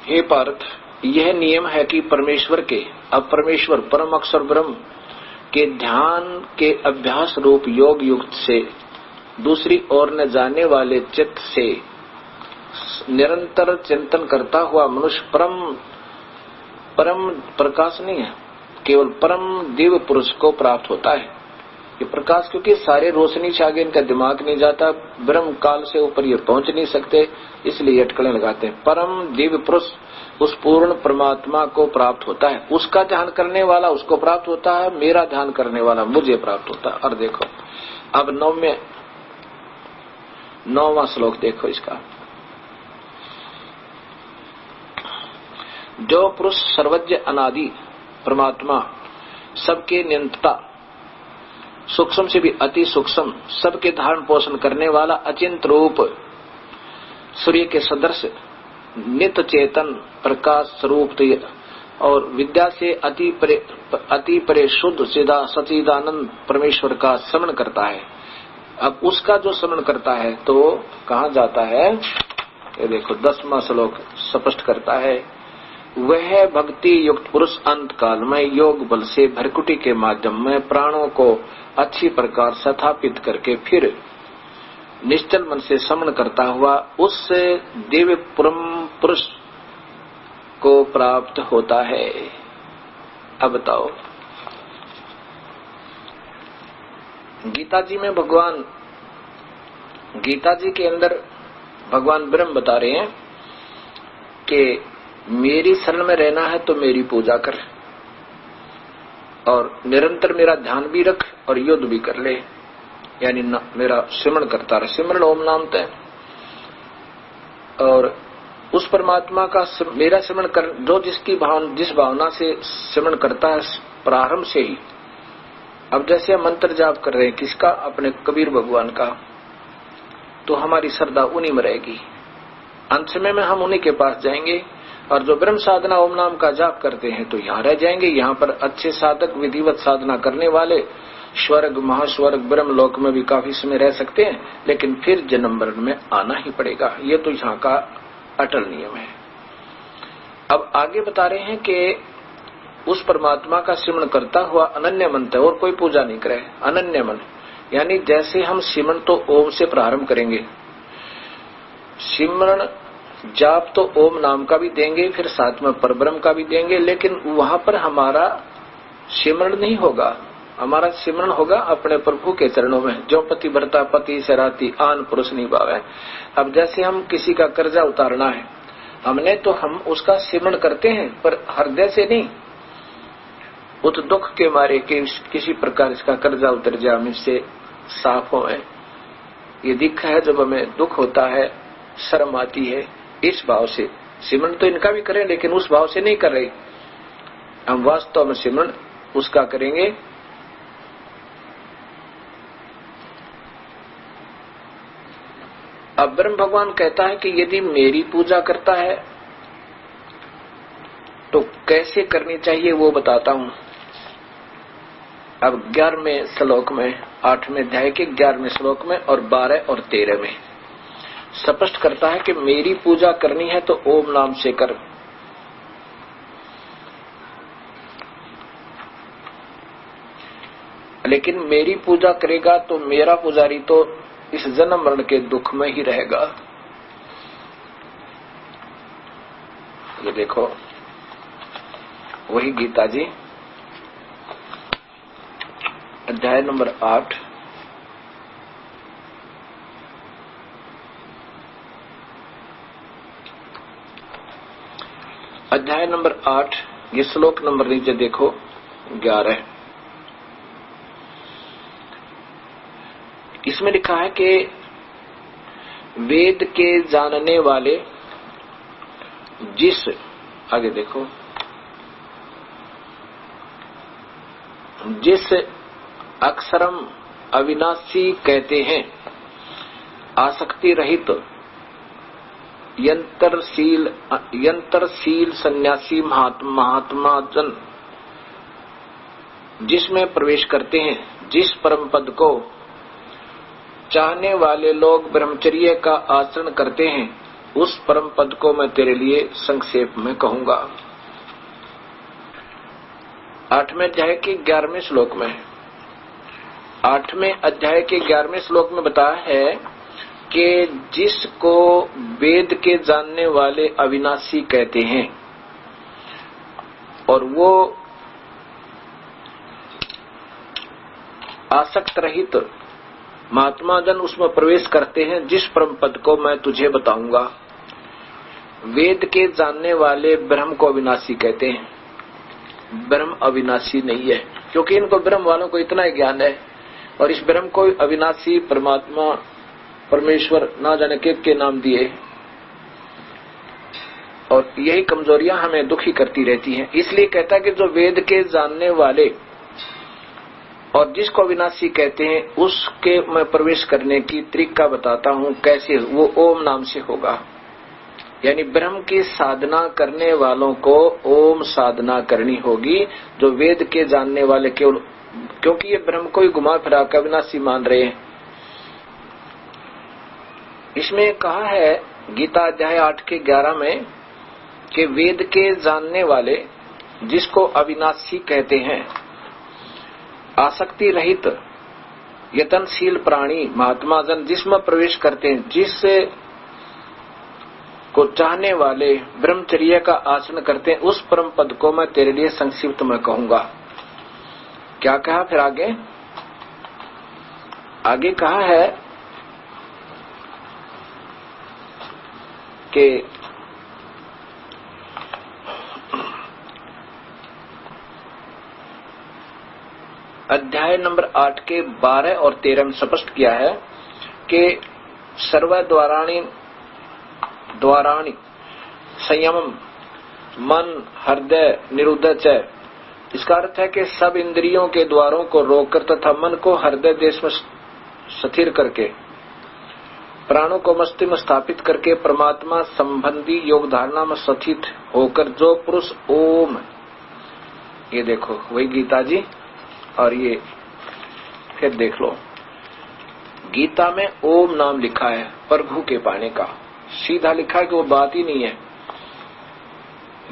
हे पार्थ, यह नियम है कि परमेश्वर के, अब परमेश्वर परम अक्षर ब्रह्म के ध्यान के अभ्यास रूप योग युक्त से दूसरी ओर न जाने वाले चित्त से निरंतर चिंतन करता हुआ मनुष्य परम प्रकाश नहीं है, केवल परम दिव्य पुरुष को प्राप्त होता है। ये प्रकाश क्योंकि सारे रोशनी से आगे इनका दिमाग नहीं जाता, ब्रह्म काल से ऊपर ये पहुंच नहीं सकते, इसलिए अटकलें लगाते हैं। परम दिव्य पुरुष उस पूर्ण परमात्मा को प्राप्त होता है, उसका ध्यान करने वाला उसको प्राप्त होता है, मेरा ध्यान करने वाला मुझे प्राप्त होता है। और देखो अब 9वां श्लोक देखो इसका। जो पुरुष सर्वज्ञ अनादि परमात्मा, सबके नियंता, सूक्ष्म से भी अति सूक्ष्म, सबके धारण पोषण करने वाला, अचिंत रूप सूर्य के सदृश नित्य चेतन प्रकाश स्वरूप और विद्या से अति परे शुद्ध सीधा सच्चिदानंद परमेश्वर का स्मरण करता है। अब उसका जो स्मरण करता है तो कहाँ जाता है, ये देखो 10वां श्लोक स्पष्ट करता है। वह भक्ति युक्त पुरुष अंत काल में योग बल से भरकुटी के माध्यम में प्राणों को अच्छी प्रकार स्थापित करके फिर निश्चल मन से समन करता हुआ उस दिव्य परम पुरुष को प्राप्त होता है। अब बताओ, गीता जी में गीता जी के अंदर भगवान ब्रह्म बता रहे हैं कि मेरी शरण में रहना है तो मेरी पूजा कर और निरंतर मेरा ध्यान भी रख और युद्ध भी कर ले, यानी मेरा सिमरण करता रहे। सिमरण ओम नाम तय, और उस परमात्मा का मेरा सिमरण कर, जो जिस भावना से सिमरण करता है प्रारंभ से ही। अब जैसे हम मंत्र जाप कर रहे हैं किसका, अपने कबीर भगवान का, तो हमारी श्रद्धा उन्हीं में रहेगी। अंत समय में हम उन्हीं के पास जाएंगे, और जो ब्रह्म साधना ओम नाम का जाप करते हैं तो यहाँ रह जाएंगे। यहाँ पर अच्छे साधक विधिवत साधना करने वाले स्वर्ग महास्वर्ग ब्रह्म लोक में भी काफी समय रह सकते हैं, लेकिन फिर जन्म मरण में आना ही पड़ेगा। ये तो यहाँ का अटल नियम है। अब आगे बता रहे हैं कि उस परमात्मा का सिमरण करता हुआ अनन्य मन है, और कोई पूजा नहीं करे। अनन्य मन यानी जैसे हम सिमरण तो ओम से प्रारंभ करेंगे, सिमरण जाप तो ओम नाम का भी देंगे, फिर साथ में परब्रह्म का भी देंगे, लेकिन वहां पर हमारा सिमरण नहीं होगा। हमारा सिमरण होगा अपने प्रभु के चरणों में। जो पति भरता पति सराती आन पुरुष नहीं भावे। अब जैसे हम किसी का कर्जा उतारना है हमने, तो हम उसका सिमरण करते हैं पर हृदय से नहीं, उस दुख के मारे कि किसी प्रकार इसका कर्जा उतर जाए, हम इससे साफ हो। ये दिख है जब हमें दुख होता है, शर्म आती है, इस भाव से सिमरण तो इनका भी करें, लेकिन उस भाव से नहीं कर रहे। हम वास्तव में सिमरण उसका करेंगे। अब ब्रह्म भगवान कहता है कि यदि मेरी पूजा करता है तो कैसे करनी चाहिए वो बताता हूं। अब 11वें श्लोक में, 8वें अध्याय के 11वें श्लोक में और 12 और 13 में स्पष्ट करता है कि मेरी पूजा करनी है तो ओम नाम से कर। लेकिन मेरी पूजा करेगा तो मेरा पुजारी तो इस जन्म मरण के दुख में ही रहेगा। ये देखो वही गीता जी अध्याय नंबर 8 अध्याय नंबर 8 ये श्लोक नंबर नीचे देखो 11। इसमें लिखा है कि वेद के जानने वाले जिस, आगे देखो, जिस अक्षरम अविनाशी कहते हैं, आसक्ति रहित यंत्रशील सन्यासी महात्मा जन जिसमें प्रवेश करते हैं, जिस परम पद को चाहने वाले लोग ब्रह्मचर्य का आचरण करते हैं, उस परम पद को मैं तेरे लिए संक्षेप में कहूंगा। 8वें अध्याय के 11वें श्लोक में, 8वें अध्याय के 11वें श्लोक में बताया है, कि जिसको वेद के जानने वाले अविनाशी कहते हैं और वो आसक्त रहित महात्मा जन उसमें प्रवेश करते हैं, जिस परम पद को मैं तुझे बताऊंगा। वेद के जानने वाले ब्रह्म को अविनाशी कहते हैं। ब्रह्म अविनाशी नहीं है, क्योंकि इनको ब्रह्म वालों को इतना ज्ञान है और इस ब्रह्म को अविनाशी परमात्मा परमेश्वर ना जाने के नाम दिए, और यही कमजोरियां हमें दुखी करती रहती हैं। इसलिए कहता है कि जो वेद के जानने वाले और जिसको अविनाशी कहते हैं उसके मैं प्रवेश करने की तरीका बताता हूं। कैसे? वो ओम नाम से होगा। यानी ब्रह्म की साधना करने वालों को ओम साधना करनी होगी, जो वेद के जानने वाले केवल, क्योंकि ये ब्रह्म को ही घुमा फिरा कर अविनाशी मान रहे हैं। इसमें कहा है गीता अध्याय 8 के 11 में कि वेद के जानने वाले जिसको अविनाशी कहते हैं, आसक्ति रहित यतनशील प्राणी महात्मा जन जिसमें प्रवेश करते हैं, जिस को चाहने वाले ब्रह्मचर्य का आचरण करते हैं, उस परम पद को मैं तेरे लिए संक्षिप्त में कहूंगा। क्या कहा फिर आगे कहा है कि अध्याय नंबर 8 के 12 और 13 में स्पष्ट किया है कि सर्वद्वाराणि संयमम मन हृदय निरुद्ध च। इसका अर्थ है कि सब इंद्रियों के द्वारों को रोककर तथा मन को हृदय देश में स्थिर करके, प्राणों को मस्तिष्क में स्थापित करके परमात्मा संबंधी योग धारणा में स्थित होकर जो पुरुष ओम, ये देखो वही गीता जी, और ये फिर देख लो गीता में ओम नाम लिखा है प्रभु के पाने का, सीधा लिखा है कि वो बात ही नहीं है।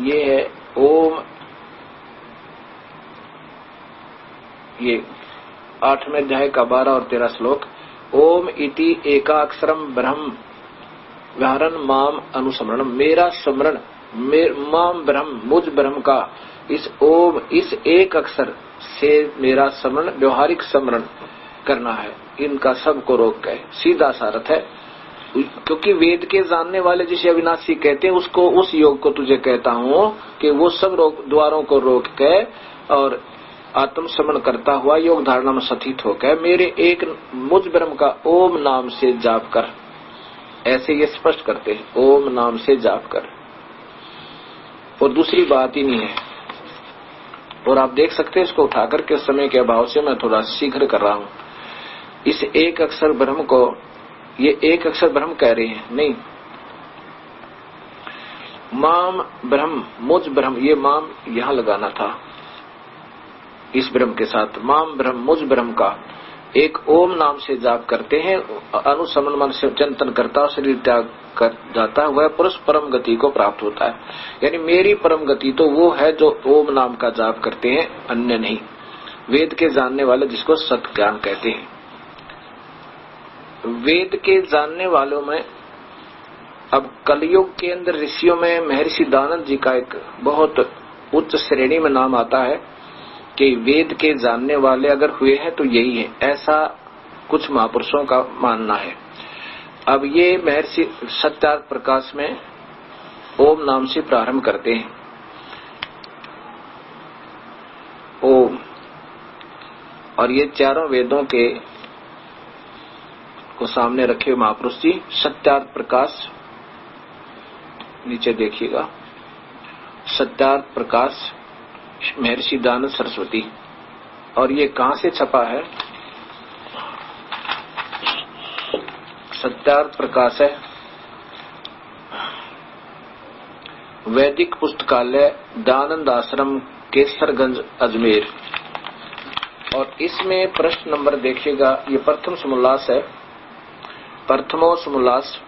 ये है ओम, ये 8वें अध्याय का 12 और 13 श्लोक। ओम इति एकाक्षरम ब्रह्म व्याहरण माम अनुस्मरण। मेरा स्मरण माम ब्रह्म, मुझ ब्रह्म का इस ओम, इस एक अक्षर से मेरा स्मरण, व्यवहारिक स्मरण करना है। इनका सबको रोक के सीधा सा अर्थ है, क्योंकि वेद के जानने वाले जिसे अविनाशी कहते हैं, उसको उस योग को तुझे कहता हूं कि वो सब द्वारों को रोक के और आत्म स्मरण करता हुआ योग धारणा में स्थित होकर मेरे एक मुझ ब्रह्म का ओम नाम से जाप कर। ऐसे ये स्पष्ट करते हैं, ओम नाम से जाप कर, और दूसरी बात ही नहीं है। और आप देख सकते हैं इसको उठाकर के समय के अभाव से मैं थोड़ा शीघ्र कर रहा हूं। इस एक अक्षर ब्रह्म को, ये एक अक्षर ब्रह्म कह रहे हैं, नहीं, माम ब्रह्म, मुझ ब्रह्म, ये माम यहां लगाना था इस ब्रह्म के साथ। माम ब्रह्म, मुझ ब्रह्म का एक ओम नाम से जाप करते हैं, अनुसमन मन से चिंतन करता, शरीर त्याग कर जाता है, वह पुरुष परम गति को प्राप्त होता है। यानी मेरी परम गति तो वो है जो ओम नाम का जाप करते हैं, अन्य नहीं। वेद के जानने वाले जिसको सत ज्ञान कहते हैं। वेद के जानने वालों में अब कलयुग के अंदर ऋषियों में महर्षि दानंद जी का एक बहुत उच्च श्रेणी में नाम आता है कि वेद के जानने वाले अगर हुए हैं तो यही है, ऐसा कुछ महापुरुषों का मानना है। अब ये महर्षि सत्यार्थ प्रकाश में ओम नाम से प्रारंभ करते हैं। ओम, और ये चारों वेदों के को सामने रखे महापुरुष जी सत्यार्थ प्रकाश, नीचे देखिएगा, सत्यार्थ प्रकाश महर्षि दानंद सरस्वती। और ये कहां से छपा है? सत्यार्थ प्रकाश है वैदिक पुस्तकालय दानंद आश्रम केसरगंज अजमेर। और इसमें प्रश्न नंबर देखिएगा, ये प्रथम समोल्लास है, प्रथमो समोल्लास,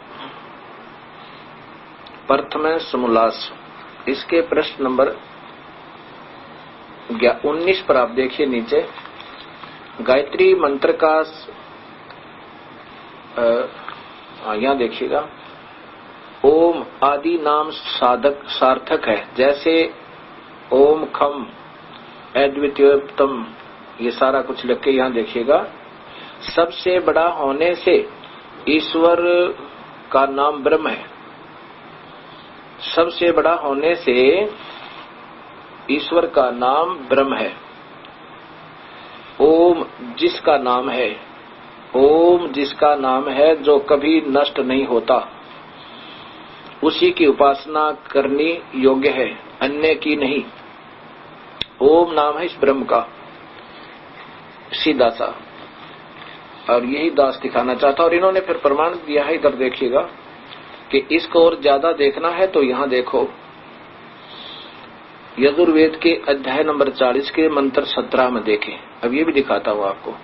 प्रथम समोल्लास। इसके प्रश्न नंबर 19 पर आप देखिए नीचे, गायत्री मंत्र का यहाँ देखिएगा, ओम आदि नाम सार्थक है, जैसे ओम खम अद्वितीयतम, ये सारा कुछ लिख के यहाँ देखिएगा। सबसे बड़ा होने से ईश्वर का नाम ब्रह्म है। सबसे बड़ा होने से ईश्वर का नाम ब्रह्म है। ओम जिसका नाम है, ओम जिसका नाम है जो कभी नष्ट नहीं होता, उसी की उपासना करनी योग्य है, अन्य की नहीं। ओम नाम है इस ब्रह्म का, सीधा सा। और यही दास दिखाना चाहता। और इन्होंने फिर प्रमाण दिया है, इधर देखिएगा कि इसको और ज्यादा देखना है तो यहां देखो, यजुर्वेद के अध्याय नंबर 40 के मंत्र 17 में देखें। अब ये भी दिखाता हूं आपको।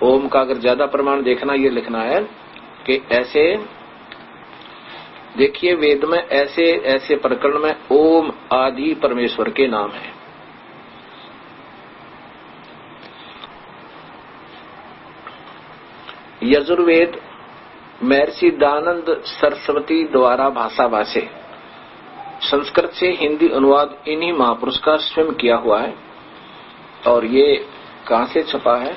ओम का अगर ज्यादा प्रमाण देखना, ये लिखना है कि ऐसे देखिए, वेद में ऐसे ऐसे प्रकरण में ओम आदि परमेश्वर के नाम है। यजुर्वेद महर्षि दयानंद सरस्वती द्वारा भाषा भाषे, संस्कृत से हिंदी अनुवाद इन्हीं महापुरुष का स्वयं किया हुआ है। और ये कहां से छपा है?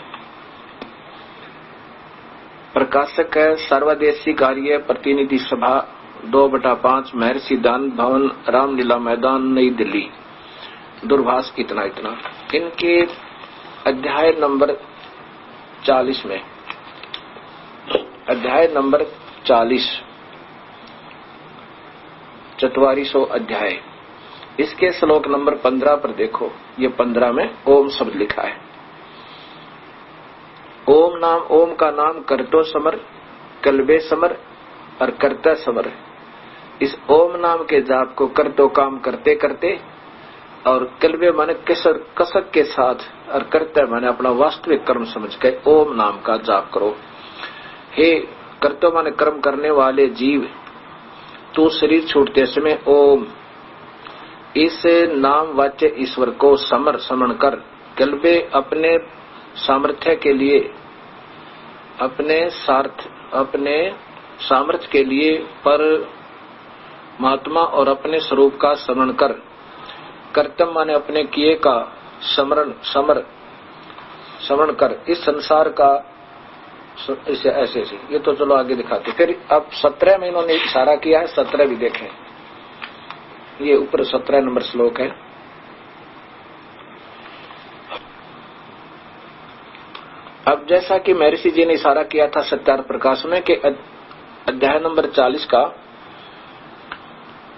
प्रकाशक है सर्वदेशी कार्य प्रतिनिधि सभा 2/5 महर्षि दयानंद भवन, रामलीला मैदान, नई दिल्ली। दूरभाष इतना इतना। इनके अध्याय नंबर 40 में, अध्याय नंबर 40, 4400 अध्याय, इसके श्लोक नंबर 15 पर देखो। ये 15 में ओम शब्द लिखा है। ओम नाम, ओम का नाम करतो समर, कलबे समर और करता समर। इस ओम नाम के जाप को करतो काम करते करते, और कलबे माने कसक के साथ, और करता माने अपना वास्तविक कर्म समझ के ओम नाम का जाप करो। हे करतो माने कर्म करने वाले जीव, तू शरीर छूटते समय ओम इस नाम वाच्य ईश्वर को समर समरण कर, कलबे अपने सामर्थ्य के लिए, अपने सामर्थ्य के लिए परमात्मा और अपने स्वरूप का स्मरण कर। कर्तव्य माने अपने किए का स्मरण कर। इस संसार का इसे ऐसे ऐसे, ये तो चलो आगे दिखाते। फिर अब 17 में इन्होंने इशारा किया है, 17 भी देखें। ये ऊपर 17 नंबर श्लोक है। अब जैसा कि महर्षि जी ने इशारा किया था सत्यार्थ प्रकाश में कि अध्याय नंबर 40 का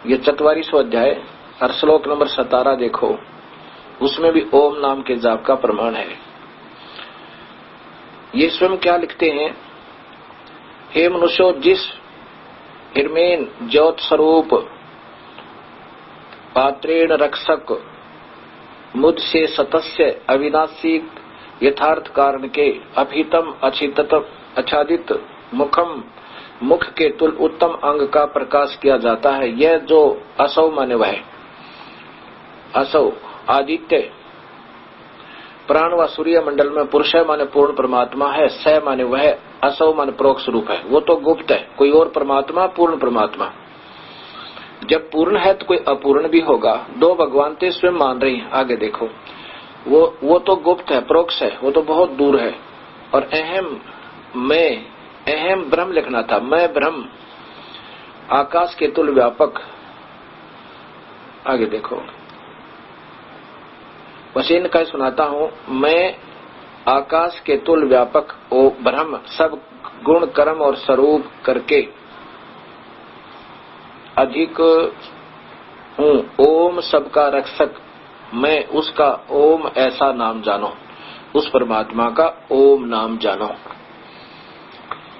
ये 44वां अध्याय और श्लोक नंबर 17 देखो, उसमें भी ओम नाम के जाप का प्रमाण है। ये स्वयं क्या लिखते हैं? हे मनुष्यों, जिस हिरमेन ज्योत स्वरूप पात्रेण रक्षक मुझ से सतस्य अविनाशी यथार्थ कारण के अभितम आच्छादित मुखम, मुख के तुल उत्तम अंग का प्रकाश किया जाता है। यह जो असौ माने वह, असौ आदित्य प्राण व सूर्य मंडल में पुरुष माने पूर्ण परमात्मा है। स माने वह, असौ माने प्रोक्ष रूप है, वो तो गुप्त है। कोई और परमात्मा, पूर्ण परमात्मा। जब पूर्ण है तो कोई अपूर्ण भी होगा। दो भगवान ते स्वयं मान रही हैं। आगे देखो, वो तो गुप्त है, प्रोक्ष है, वो तो बहुत दूर है। और अहम, मैं, अहम ब्रह्म लिखना था। मैं ब्रह्म आकाश के तुल व्यापक। आगे देखो, वसीन का सुनाता हूं। मैं आकाश के तुल व्यापक ओ ब्रह्म, सब गुण कर्म और स्वरूप करके अधिक हूं। ओम सबका रक्षक मैं, उसका ओम ऐसा नाम जानो, उस परमात्मा का ओम नाम जानो।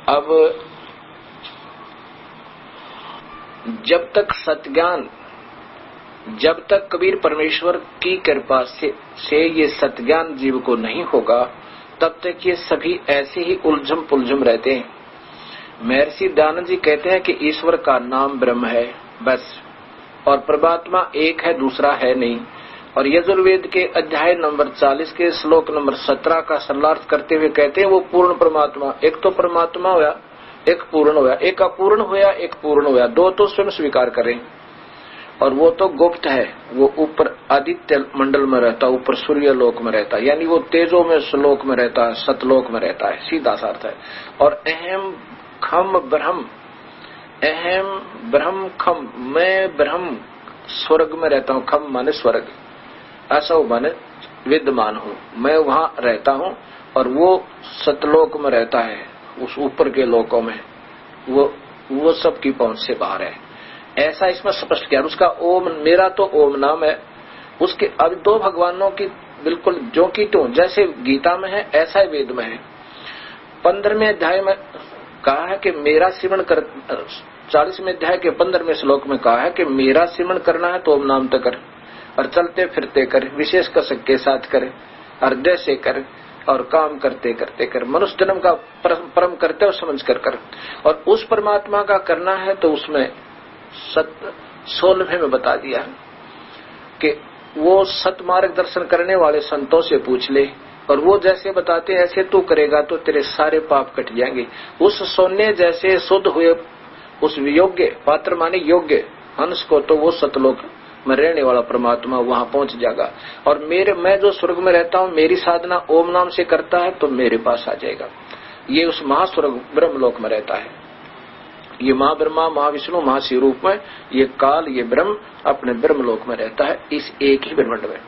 अब जब तक सत्ज्ञान, जब तक कबीर परमेश्वर की कृपा से ये सत्ज्ञान जीव को नहीं होगा, तब तक ये सभी ऐसे ही उलझम पुलझम रहते हैं। महर्षि दयानंद जी कहते हैं कि ईश्वर का नाम ब्रह्म है बस, और परमात्मा एक है, दूसरा है नहीं। और यजुर्वेद के अध्याय नंबर 40 के श्लोक नंबर 17 का सरलार्थ करते हुए कहते हैं वो पूर्ण परमात्मा। एक तो परमात्मा हुआ एक पूर्ण होया, एक अपूर्ण होया, एक पूर्ण होया, दो तो स्वयं स्वीकार करें। और वो तो गुप्त है, वो ऊपर आदित्य मंडल में रहता, ऊपर सूर्य लोक में रहता, यानी वो तेजो में श्लोक में रहता है, सतलोक में रहता है, सीधा सा अर्थ है। और अहम खम ब्रह्म, अहम ब्रह्म खम, मैं ब्रह्म स्वर्ग में रहता हूँ। खम माने स्वर्ग, ऐसा माने विद्यमान हूँ, मैं वहां रहता हूँ। और वो सतलोक में रहता है, उस ऊपर के लोकों में, वो सबकी पहुंच से बाहर है, ऐसा इसमें स्पष्ट किया। उसका ओम, मेरा तो ओम नाम है। उसके अब दो भगवानों की बिल्कुल जो की तो जैसे गीता में है ऐसा ही वेद में है। 15वें अध्याय में कहा है कि मेरा सिमरण कर, 40वें अध्याय के 15वें श्लोक में कहा है कि मेरा सिमरण करना है तो ओम नाम तो कर, और चलते फिरते कर, विशेष कसक के साथ करे, हृदय से कर, और काम करते करते कर, मनुष्य जन्म का परम करते और समझ कर। और उस परमात्मा का करना है तो उसमें 16वें में बता दिया कि वो सत मार्ग दर्शन करने वाले संतों से पूछ ले, और वो जैसे बताते हैं ऐसे तू करेगा तो तेरे सारे पाप कट जाएंगे। उस सोने जैसे शुद्ध हुए उस योग्य पात्र माने योग्य हंस को तो वो सतलोक में रहने वाला परमात्मा वहां पहुंच जाएगा। और मैं जो स्वर्ग में रहता हूँ, मेरी साधना ओम नाम से करता है तो मेरे पास आ जाएगा। ये उस महास्वर्ग ब्रह्मलोक में रहता है। ये माँ ब्रह्मा, महाविष्णु, महाशिव रूप में ये काल, ये ब्रह्म अपने ब्रह्मलोक में रहता है, इस एक ही ब्रह्मांड में।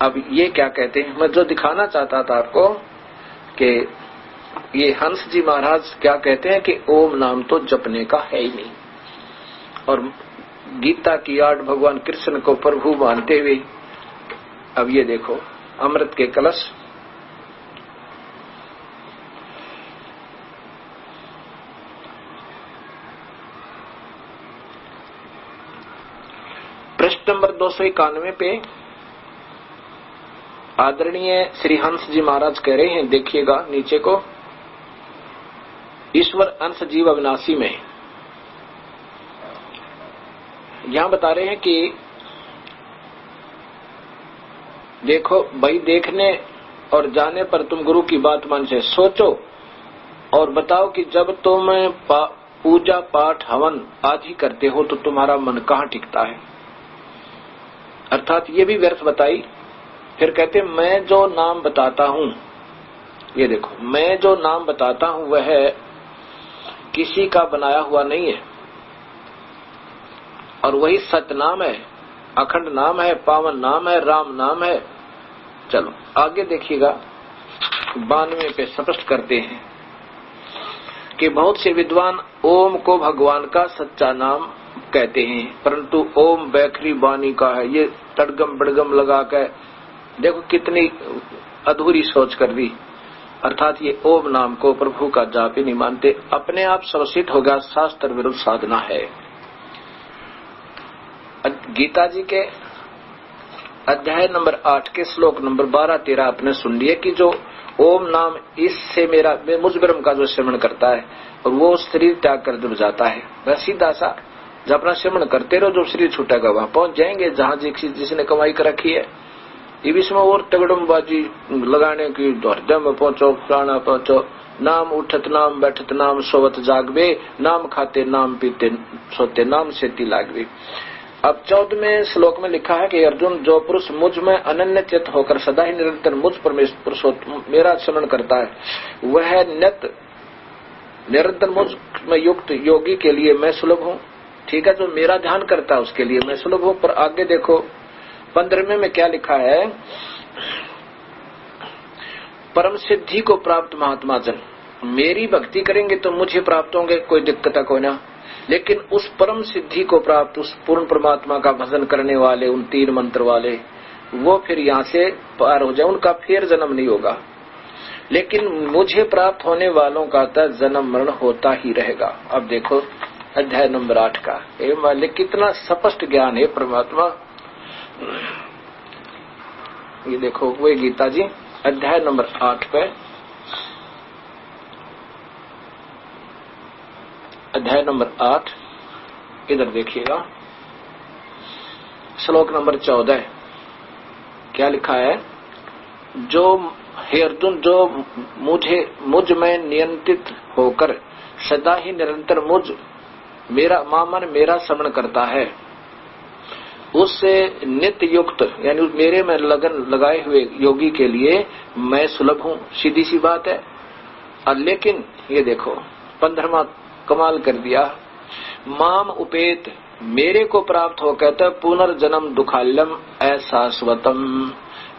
अब ये क्या कहते हैं, मैं जो दिखाना चाहता था आपको कि ये हंस जी महाराज क्या कहते हैं कि ओम नाम तो जपने का है ही नहीं। और गीता की आड़ भगवान कृष्ण को प्रभु मानते हुए अब ये देखो अमृत के कलश, पृष्ठ नंबर 291 पे आदरणीय श्री हंस जी महाराज कह रहे हैं, देखिएगा नीचे को, ईश्वर अंश जीव अविनाशी में यहां बता रहे हैं कि देखो भाई, देखने और जाने पर तुम गुरु की बात मान से सोचो और बताओ कि जब तुम पूजा पाठ हवन आदि करते हो तो तुम्हारा मन कहाँ टिकता है। अर्थात ये भी व्यर्थ बताई। फिर कहते मैं जो नाम बताता हूँ, ये देखो मैं जो नाम बताता हूँ वह किसी का बनाया हुआ नहीं है, और वही सत्य नाम है, अखंड नाम है, पावन नाम है, राम नाम है। चलो आगे देखिएगा, 92 पे स्पष्ट करते हैं कि बहुत से विद्वान ओम को भगवान का सच्चा नाम कहते हैं, परंतु ओम बैखरी बानी का है। ये तड़गम बड़गम लगा कर देखो कितनी अधूरी सोच कर दी। अर्थात ये ओम नाम को प्रभु का जाप ही नहीं मानते, अपने आप सर्वसिद्ध हो गया, शास्त्र विरुद्ध साधना है। गीता जी के अध्याय नंबर 8 के श्लोक नंबर 12-13 आपने सुन लिए कि जो ओम नाम, इससे मुझ ब्रह्म का जो श्रवण करता है और वो शरीर त्याग कर जब जाता है, वह सीधा सा जब अपना श्रवण करते रहो, जो शरीर छूटेगा वहां पहुंच जाएंगे जहां जिसने कमाई कर रखी है। ये भी इसमें और तगड़मबाजी लगाने की, हृदय में पहुंचो, प्राणा पहुंचो, नाम उठत नाम बैठत नाम सोवत जागवे, नाम खाते नाम पीते सोते नाम सेती लागवे। अब 14वें श्लोक में लिखा है कि अर्जुन, जो पुरुष मुझ में अनन्य चित्त होकर सदा ही निरंतर मुझ परमेश्वर पुरुषोत्तम मेरा स्मरण करता है, वह निरंतर मुझ में युक्त योगी के लिए मैं सुलभ हूँ। ठीक है, जो मेरा ध्यान करता है उसके लिए मैं सुलभ हूँ। पर आगे देखो 15वें में क्या लिखा है, परम सिद्धि को प्राप्त महात्मा जन मेरी भक्ति करेंगे तो मुझे प्राप्त होंगे, कोई दिक्कत कोई ना। लेकिन उस परम सिद्धि को प्राप्त, उस पूर्ण परमात्मा का भजन करने वाले, उन 3 मंत्र वाले, वो फिर यहाँ से पार हो जाए, उनका फिर जन्म नहीं होगा। लेकिन मुझे प्राप्त होने वालों का तो जन्म मरण होता ही रहेगा। अब देखो अध्याय नंबर 8 का, मालिक कितना स्पष्ट ज्ञान है परमात्मा। ये देखो वो गीता जी अध्याय नंबर 8 पे, अध्याय नंबर 8 इधर देखिएगा, श्लोक नंबर 14 क्या लिखा है, जो हे अर्जुन, जो मुझ में नियंत्रित होकर सदा ही निरंतर मेरा श्रवण करता है, उससे नित्य युक्त यानी मेरे में लगन लगाए हुए योगी के लिए मैं सुलभ हूं। सीधी सी बात है। और लेकिन ये देखो 15वां कमाल कर दिया, माम उपेत, मेरे को प्राप्त हो कहता पुनर्जन्म दुखाल्यम अशाश्वतम,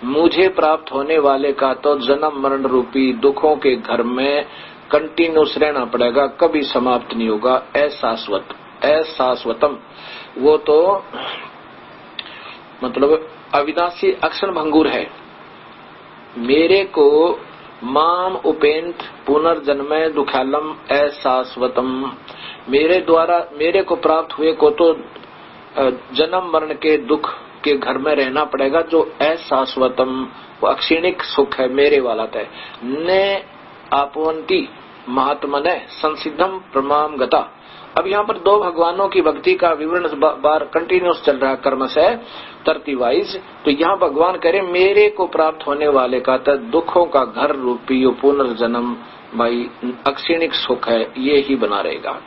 मुझे प्राप्त होने वाले का तो जन्म मरण रूपी दुखों के घर में कंटिन्यूस रहना पड़ेगा, कभी समाप्त नहीं होगा। अशाश्वतम वो तो मतलब अविनाशी अक्षर भंगुर है। मेरे को माम उपेंत पुनर्जन्म दुखालम अशाश्वतम, मेरे को प्राप्त हुए को तो जन्म मरण के दुख के घर में रहना पड़ेगा, जो अशाश्वतम वो अक्षीणिक सुख है मेरे वाला तय न आपवंती महात्मने संसिद्धम प्रमाम गता। अब यहाँ पर दो भगवानों की भक्ति का विवरण बार कंटिन्यूस चल रहा है कर्म से तरती वाइज। तो यहाँ भगवान करे मेरे को प्राप्त होने वाले का तो दुखों का घर रूपी यो पुनर्जन्म भाई अक्षीणिक सुख है, ये ही बना रहेगा।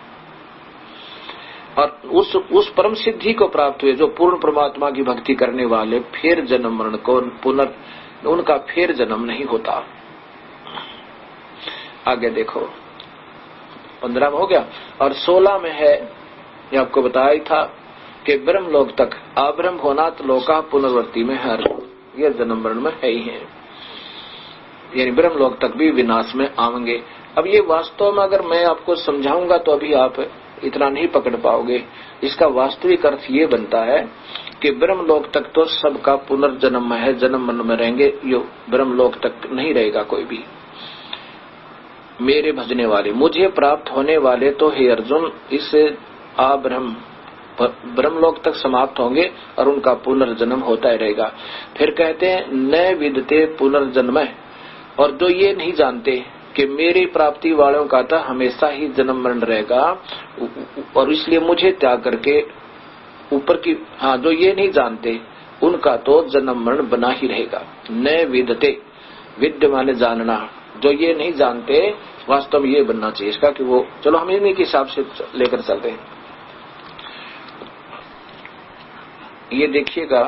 और उस परम सिद्धि को प्राप्त हुए जो पूर्ण परमात्मा की भक्ति करने वाले फिर जन्म मरण को उनका फिर जन्म नहीं होता। आगे देखो 15 में हो गया और 16 में है, ये आपको बताया ही था कि ब्रह्मलोक तक अब्रह्म होना तो लोका पुनर्वर्ती में हर, ये जन्म मरण में है ही है, यानी ब्रह्मलोक तक भी विनाश में आवेंगे। अब ये वास्तव में अगर मैं आपको समझाऊंगा तो अभी आप इतना नहीं पकड़ पाओगे। इसका वास्तविक अर्थ ये बनता है कि ब्रह्मलोक तक तो सबका पुनर्जन्म है, जन्म मरण में रहेंगे, यो ब्रह्मलोक तक नहीं रहेगा कोई भी। मेरे भजने वाले मुझे प्राप्त होने वाले तो हे अर्जुन इस ब्रह्मलोक तक समाप्त होंगे और उनका पुनर्जन्म होता ही रहेगा। फिर कहते हैं न विदते पुनर्जन्म, और जो ये नहीं जानते कि मेरी प्राप्ति वालों का तो हमेशा ही जन्म मरण रहेगा और इसलिए मुझे त्याग करके ऊपर की जो ये नहीं जानते उनका तो जन्म मरण बना ही रहेगा। न विदते, विद्य माने जानना, जो ये नहीं जानते वास्तव में ये बनना चाहिए इसका कि वो चलो हम इन्हीं के हिसाब से लेकर चलते हैं। ये देखिएगा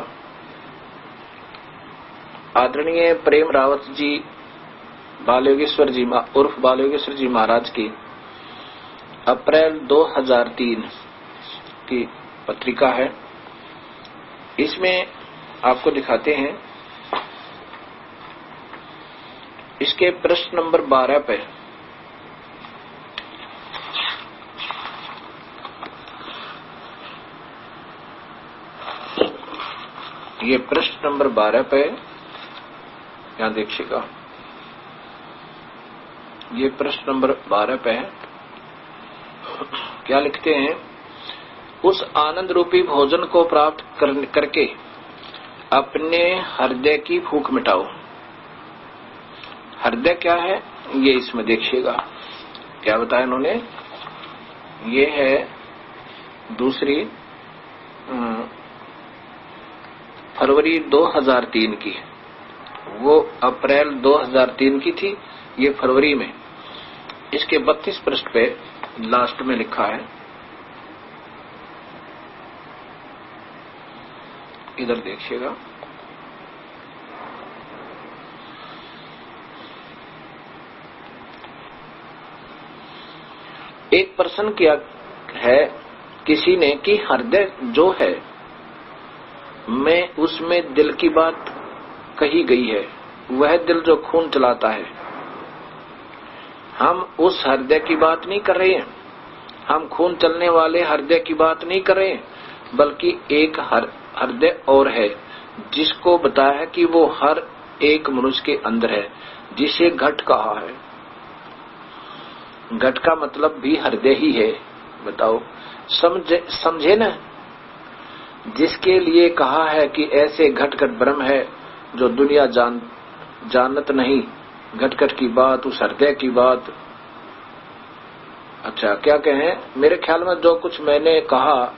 आदरणीय प्रेम रावत जी बालयोगेश्वर जी उर्फ बालयोगेश्वर जी महाराज की अप्रैल 2003 की पत्रिका है। इसमें आपको दिखाते हैं इसके प्रश्न नंबर 12 पे ये प्रश्न नंबर 12 पे यहां देखिएगा, ये प्रश्न नंबर 12 पे है। क्या लिखते हैं, उस आनंद रूपी भोजन को प्राप्त करके अपने हृदय की भूख मिटाओ। हृदय क्या है ये इसमें देखिएगा क्या बताया इन्होंने। ये है दूसरी फरवरी 2003 की, वो अप्रैल 2003 की थी, ये फरवरी में। इसके 32 पृष्ठ पे लास्ट में लिखा है, इधर देखिएगा। एक प्रश्न किया है किसी ने कि हृदय जो है में उसमें दिल की बात कही गई है, वह दिल जो खून चलाता है, हम उस हृदय की बात नहीं कर रहे हैं, हम खून चलने वाले हृदय की बात नहीं कर रहे हैं, बल्कि एक हृदय और है जिसको बताया है कि वो हर एक मनुष्य के अंदर है, जिसे घट कहा है। घट का मतलब भी हृदय ही है। बताओ समझे न, जिसके लिए कहा है कि ऐसे घट घट ब्रह्म है जो दुनिया जानत नहीं, घट घट की बात, उस हृदय की बात। अच्छा क्या कहें, मेरे ख्याल में जो कुछ मैंने कहा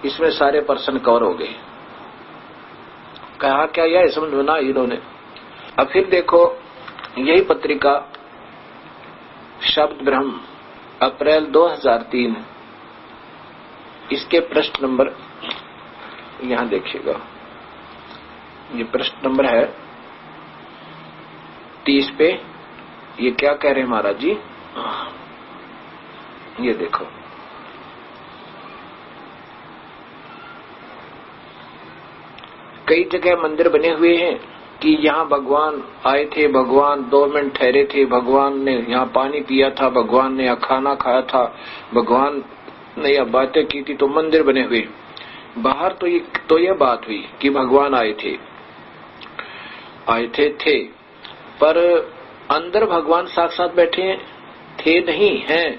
इसमें सारे पर्सन कवर हो गए। कहा क्या यह समझ में ना इन्होंने। अब फिर देखो यही पत्रिका शब्द ब्रह्म अप्रैल 2003, इसके पृष्ठ नंबर यहां देखिएगा, ये पृष्ठ नंबर है 30 पे। ये क्या कह रहे हैं महाराज जी, ये देखो, कई जगह मंदिर बने हुए हैं कि यहाँ भगवान आए थे, भगवान 2 मिनट ठहरे थे, भगवान ने यहाँ पानी पिया था, भगवान ने यहाँ खाना खाया था, भगवान ने यह बातें की थी, तो मंदिर बने हुए। बाहर तो यह बात हुई कि भगवान आए थे पर अंदर भगवान साक्षात बैठे थे नहीं हैं।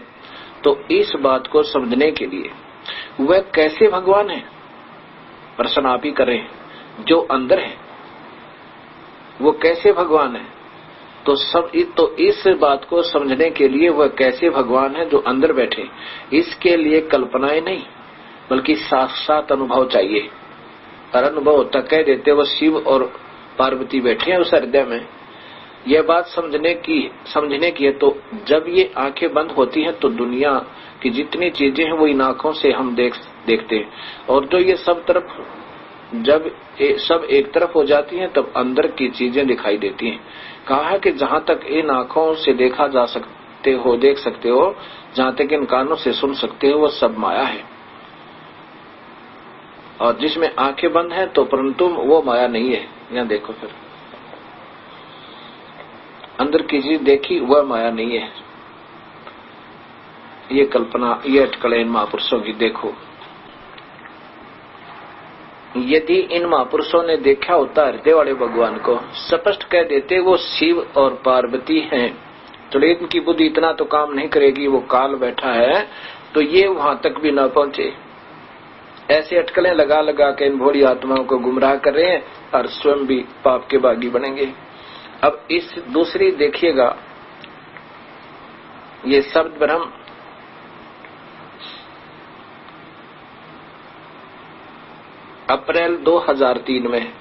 तो इस बात को समझने के लिए वह कैसे भगवान है, प्रश्न आप ही करें, जो अंदर है वो कैसे भगवान है। तो इस बात को समझने के लिए वह कैसे भगवान है जो अंदर बैठे, इसके लिए कल्पनाएं नहीं बल्कि साक्षात अनुभव चाहिए। और अनुभव होता कह देते वो शिव और पार्वती बैठे हैं उस हृदय में। यह बात समझने की है। तो जब ये आंखें बंद होती हैं तो दुनिया की जितनी चीजें हैं वो इन आंखों से हम देखते हैं, और जो ये जब सब एक तरफ हो जाती हैं तब अंदर की चीजें दिखाई देती हैं। कहा है कि जहां तक इन आंखों से देख सकते हो, जहां तक इन कानों से सुन सकते हो, वो सब माया है। और जिसमें आंखें बंद हैं तो परंतु वो माया नहीं है। यहाँ देखो, फिर अंदर की चीज देखी वह माया नहीं है। ये कल्पना, ये अटकलें इन महापुरुषों की देखो। यदि इन महापुरुषों ने देखा होता हृदय वाले भगवान को, स्पष्ट कह देते वो शिव और पार्वती हैं, तो इनकी बुद्धि इतना तो काम नहीं करेगी, वो काल बैठा है, तो ये वहां तक भी न पहुंचे। ऐसे अटकलें लगा लगा के इन भोली आत्माओं को गुमराह कर रहे हैं और स्वयं भी पाप के बागी बनेंगे। अब इस दूसरी देखिएगा, ये शब्द ब्रह्म अप्रैल 2003 में।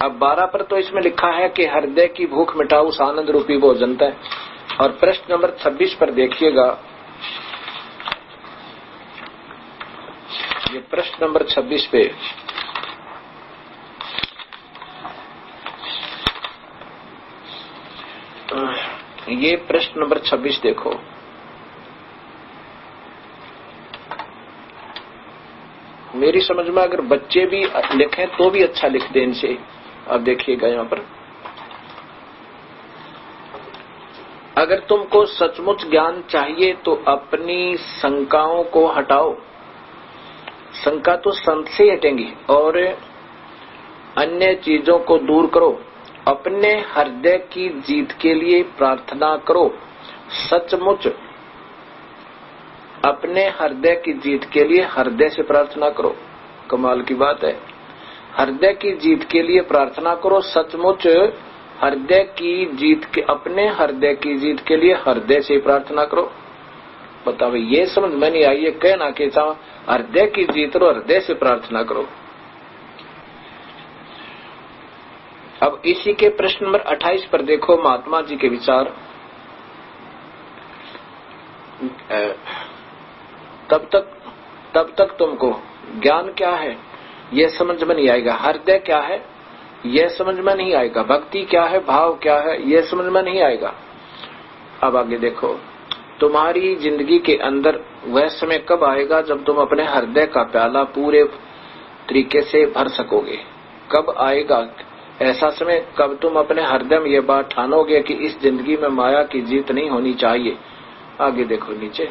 अब 12 पर तो इसमें लिखा है कि हृदय की भूख मिटाओ उस आनंद रूपी भोजन तय। और पृष्ठ नंबर 26 पर देखिएगा, ये पृष्ठ नंबर 26 पे ये पृष्ठ नंबर 26 देखो। मेरी समझ में अगर बच्चे भी लिखें तो भी अच्छा लिख दें इनसे। अब देखिएगा यहाँ पर, अगर तुमको सचमुच ज्ञान चाहिए तो अपनी शंकाओं को हटाओ। शंका तो संत से हटेंगी, और अन्य चीजों को दूर करो। अपने हृदय की जीत के लिए प्रार्थना करो। सचमुच अपने हृदय की जीत के लिए हृदय से प्रार्थना करो। कमाल की बात है, हृदय की जीत के लिए प्रार्थना करो। सचमुच हृदय की जीत के, अपने हृदय की जीत के लिए हृदय से प्रार्थना करो। बताओ, ये समझ में नहीं आई है, कहना के हृदय की जीत लो, हृदय से प्रार्थना करो। अब इसी के प्रश्न नंबर 28 पर देखो महात्मा जी के विचार। तब तक तुमको ज्ञान क्या है यह समझ में नहीं आएगा, हृदय क्या है यह समझ में नहीं आएगा, भक्ति क्या है, भाव क्या है यह समझ में नहीं आएगा। अब आगे देखो, तुम्हारी जिंदगी के अंदर वह समय कब आएगा जब तुम अपने हृदय का प्याला पूरे तरीके से भर सकोगे। कब आएगा ऐसा समय, कब तुम अपने हृदय में यह बात ठानोगे कि इस जिंदगी में माया की जीत नहीं होनी चाहिए। आगे देखो नीचे,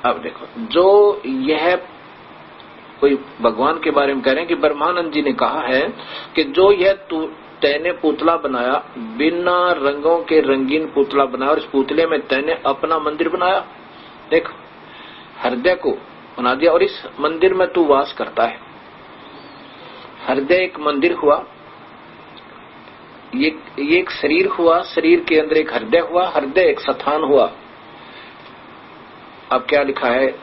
अब देखो, जो यह कोई भगवान के बारे में कह रहे हैं कि ब्रह्मानंद जी ने कहा है कि जो यह तैने पुतला बनाया, बिना रंगों के रंगीन पुतला बनाया, और इस पुतले में तैने अपना मंदिर बनाया। देख, हृदय को बना दिया और इस मंदिर में तू वास करता है। हृदय एक मंदिर हुआ, ये एक शरीर हुआ, शरीर के अंदर एक हृदय हुआ, हृदय एक स्थान हुआ। अब क्या लिखा है,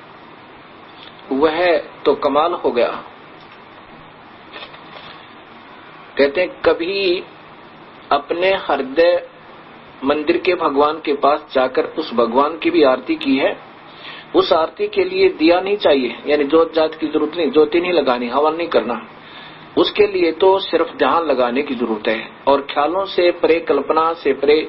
वह तो कमाल हो गया। कहते हैं कभी अपने हृदय मंदिर के भगवान के पास जाकर उस भगवान की भी आरती की है? उस आरती के लिए दिया नहीं चाहिए, यानी जोत जात की जरूरत नहीं, ज्योति नहीं लगानी, हवन नहीं करना। उसके लिए तो सिर्फ ध्यान लगाने की जरूरत है और ख्यालों से परे, कल्पना से परे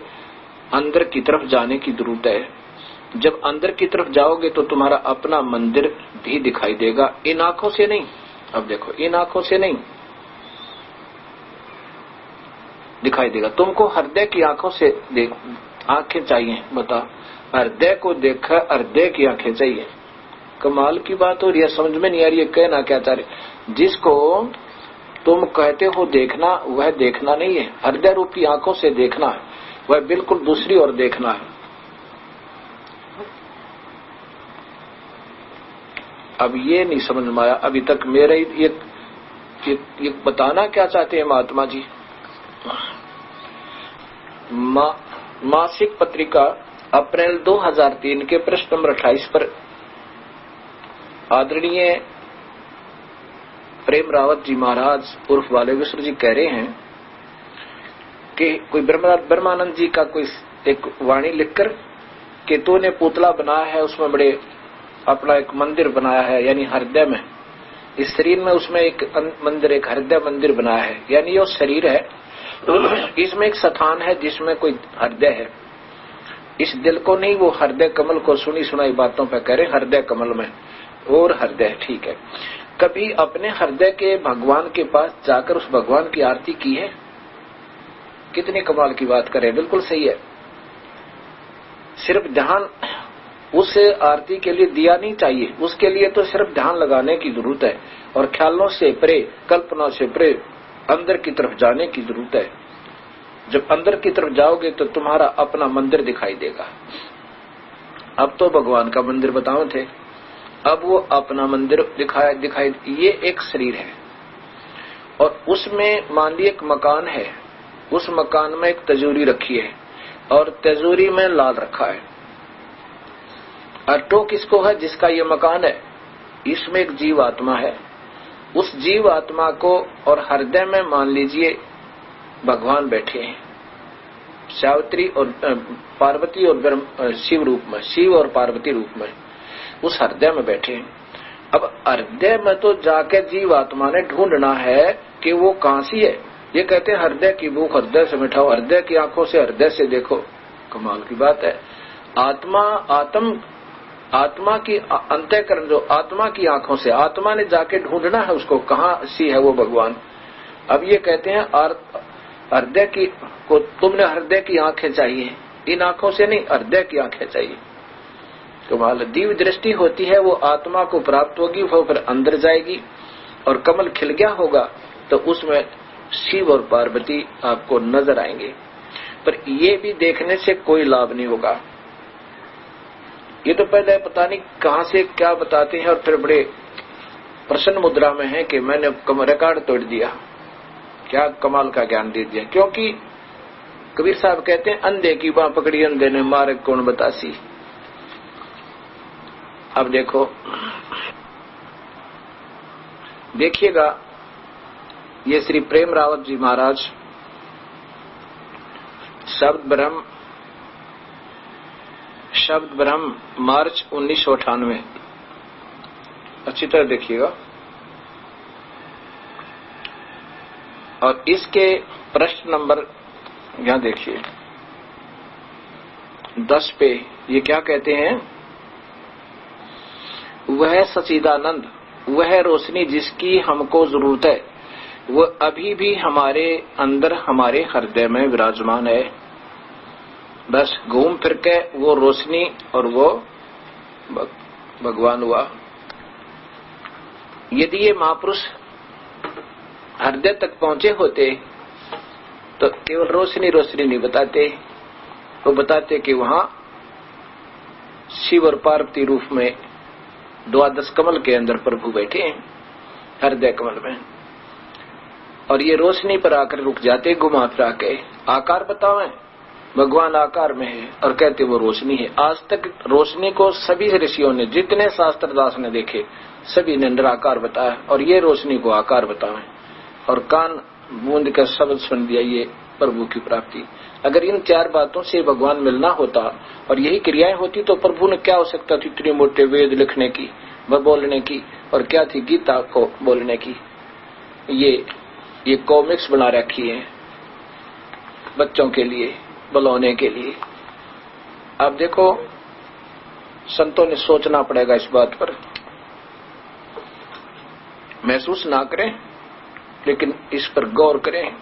अंदर की तरफ जाने की जरूरत है। जब अंदर की तरफ जाओगे तो तुम्हारा अपना मंदिर भी दिखाई देगा, इन आंखों से नहीं। अब देखो, इन आंखों से नहीं दिखाई देगा, तुमको हृदय की आंखों से देख, आंखें चाहिए। बता, हृदय को देखा, हृदय की आंखें चाहिए। कमाल की बात हो रही है, समझ में नहीं आ रही है कहना क्या चाह रहे। जिसको तुम कहते हो देखना, वह देखना नहीं है, हृदय रूपी आंखों से देखना है, वह बिल्कुल दूसरी ओर देखना है। अब ये नहीं समझ में आया अभी तक मेरे ये बताना क्या चाहते हैं महात्मा जी। मासिक पत्रिका अप्रैल 2003 के पृष्ठ नंबर 28 पर आदरणीय प्रेम रावत जी महाराज उर्फ बालेश्वर जी कह रहे हैं कि कोई ब्रह्मानंद जी का कोई एक वाणी लिखकर कि तूने पुतला बनाया है, उसमें बड़े अपना एक मंदिर बनाया है, यानी हृदय में, इस शरीर में उसमें एक मंदिर, एक हृदय मंदिर बनाया है, यानी ये शरीर है, इसमें एक स्थान है जिसमें कोई हृदय है। इस दिल को नहीं, वो हृदय कमल को सुनी सुनाई बातों पर कह रहे, हृदय कमल में और हृदय, ठीक है। कभी अपने हृदय के भगवान के पास जाकर उस भगवान की आरती की है? कितनी कमाल की बात करे, बिल्कुल सही है। सिर्फ ध्यान, उस आरती के लिए दिया नहीं चाहिए, उसके लिए तो सिर्फ ध्यान लगाने की जरूरत है और ख्यालों से परे, कल्पना से परे अंदर की तरफ जाने की जरूरत है। जब अंदर की तरफ जाओगे तो तुम्हारा अपना मंदिर दिखाई देगा। अब तो भगवान का मंदिर बताओ थे, अब वो अपना मंदिर दिखाई। ये एक शरीर है और उसमें मान ली एक मकान है, उस मकान में एक तिजोरी रखी है और तिजोरी में लाल रखा है। अटो किसको है? जिसका ये मकान है। इसमें एक जीव आत्मा है, उस जीव आत्मा को और हृदय में मान लीजिए भगवान बैठे हैं, सावित्री और पार्वती और शिव रूप में, शिव और पार्वती रूप में उस हृदय में बैठे हैं। अब हृदय में तो जाके जीव आत्मा ने ढूंढना है कि वो कहां सी है। ये कहते हैं हृदय की भूख हृदय से मिटाओ, हृदय की आंखों से हृदय से देखो। कमाल की बात है। आत्मा की अंतःकरण, जो आत्मा की आंखों से, आत्मा ने जाके ढूंढना है उसको, कहां सी है वो भगवान। अब ये कहते हैं हृदय की को तुमने हृदय की आंखें चाहिए, इन आंखों से नहीं, हृदय की आंखें चाहिए। कमाल, दिव्य दृष्टि होती है, वो आत्मा को प्राप्त होगी, वो फिर अंदर जाएगी और कमल खिल गया होगा तो उसमें शिव और पार्वती आपको नजर आएंगे। पर ये भी देखने से कोई लाभ नहीं होगा। ये तो पहले पता नहीं कहां से क्या बताते हैं और फिर बड़े प्रसन्न मुद्रा में है कि मैंने रिकॉर्ड तोड़ दिया, क्या कमाल का ज्ञान दे दिया। क्योंकि कबीर साहब कहते हैं अंधे की बांह पकड़ी अंधे ने मार्ग कौन बतासी। अब देखो, देखिएगा, ये श्री प्रेम रावत जी महाराज शब्द ब्रह्म मार्च 1998, अच्छी तरह देखिएगा। और इसके प्रश्न नंबर यहां देखिए 10 पे ये क्या कहते हैं, वह सच्चिदानंद, वह रोशनी जिसकी हमको जरूरत है, वह अभी भी हमारे अंदर, हमारे हृदय में विराजमान है। बस घूम फिर के वो रोशनी और वो भगवान हुआ। यदि ये महापुरुष हृदय तक पहुंचे होते तो केवल रोशनी रोशनी नहीं बताते, वो बताते कि वहां शिव और पार्वती रूप में द्वादश कमल के अंदर प्रभु बैठे हैं, हृदय कमल में। और ये रोशनी पर आकर रुक जाते, घुमा फिरा के आकार बतावें, भगवान आकार में है और कहते वो रोशनी है। आज तक रोशनी को सभी ऋषियों ने, जितने शास्त्रदास ने देखे, सभी ने निराकार बताया और ये रोशनी को आकार बतावें। और कान बूंद का शब्द सुन दिया, ये प्रभु की प्राप्ति। अगर इन 4 बातों से भगवान मिलना होता और यही क्रियाएं होती तो प्रभु ने क्या आवश्यकता थी इतने मोटे वेद लिखने की व बोलने की, और क्या थी गीता को बोलने की। ये कॉमिक्स बना रखी है बच्चों के लिए, बुलाने के लिए। अब देखो संतों ने सोचना पड़ेगा इस बात पर, महसूस ना करें लेकिन इस पर गौर करें।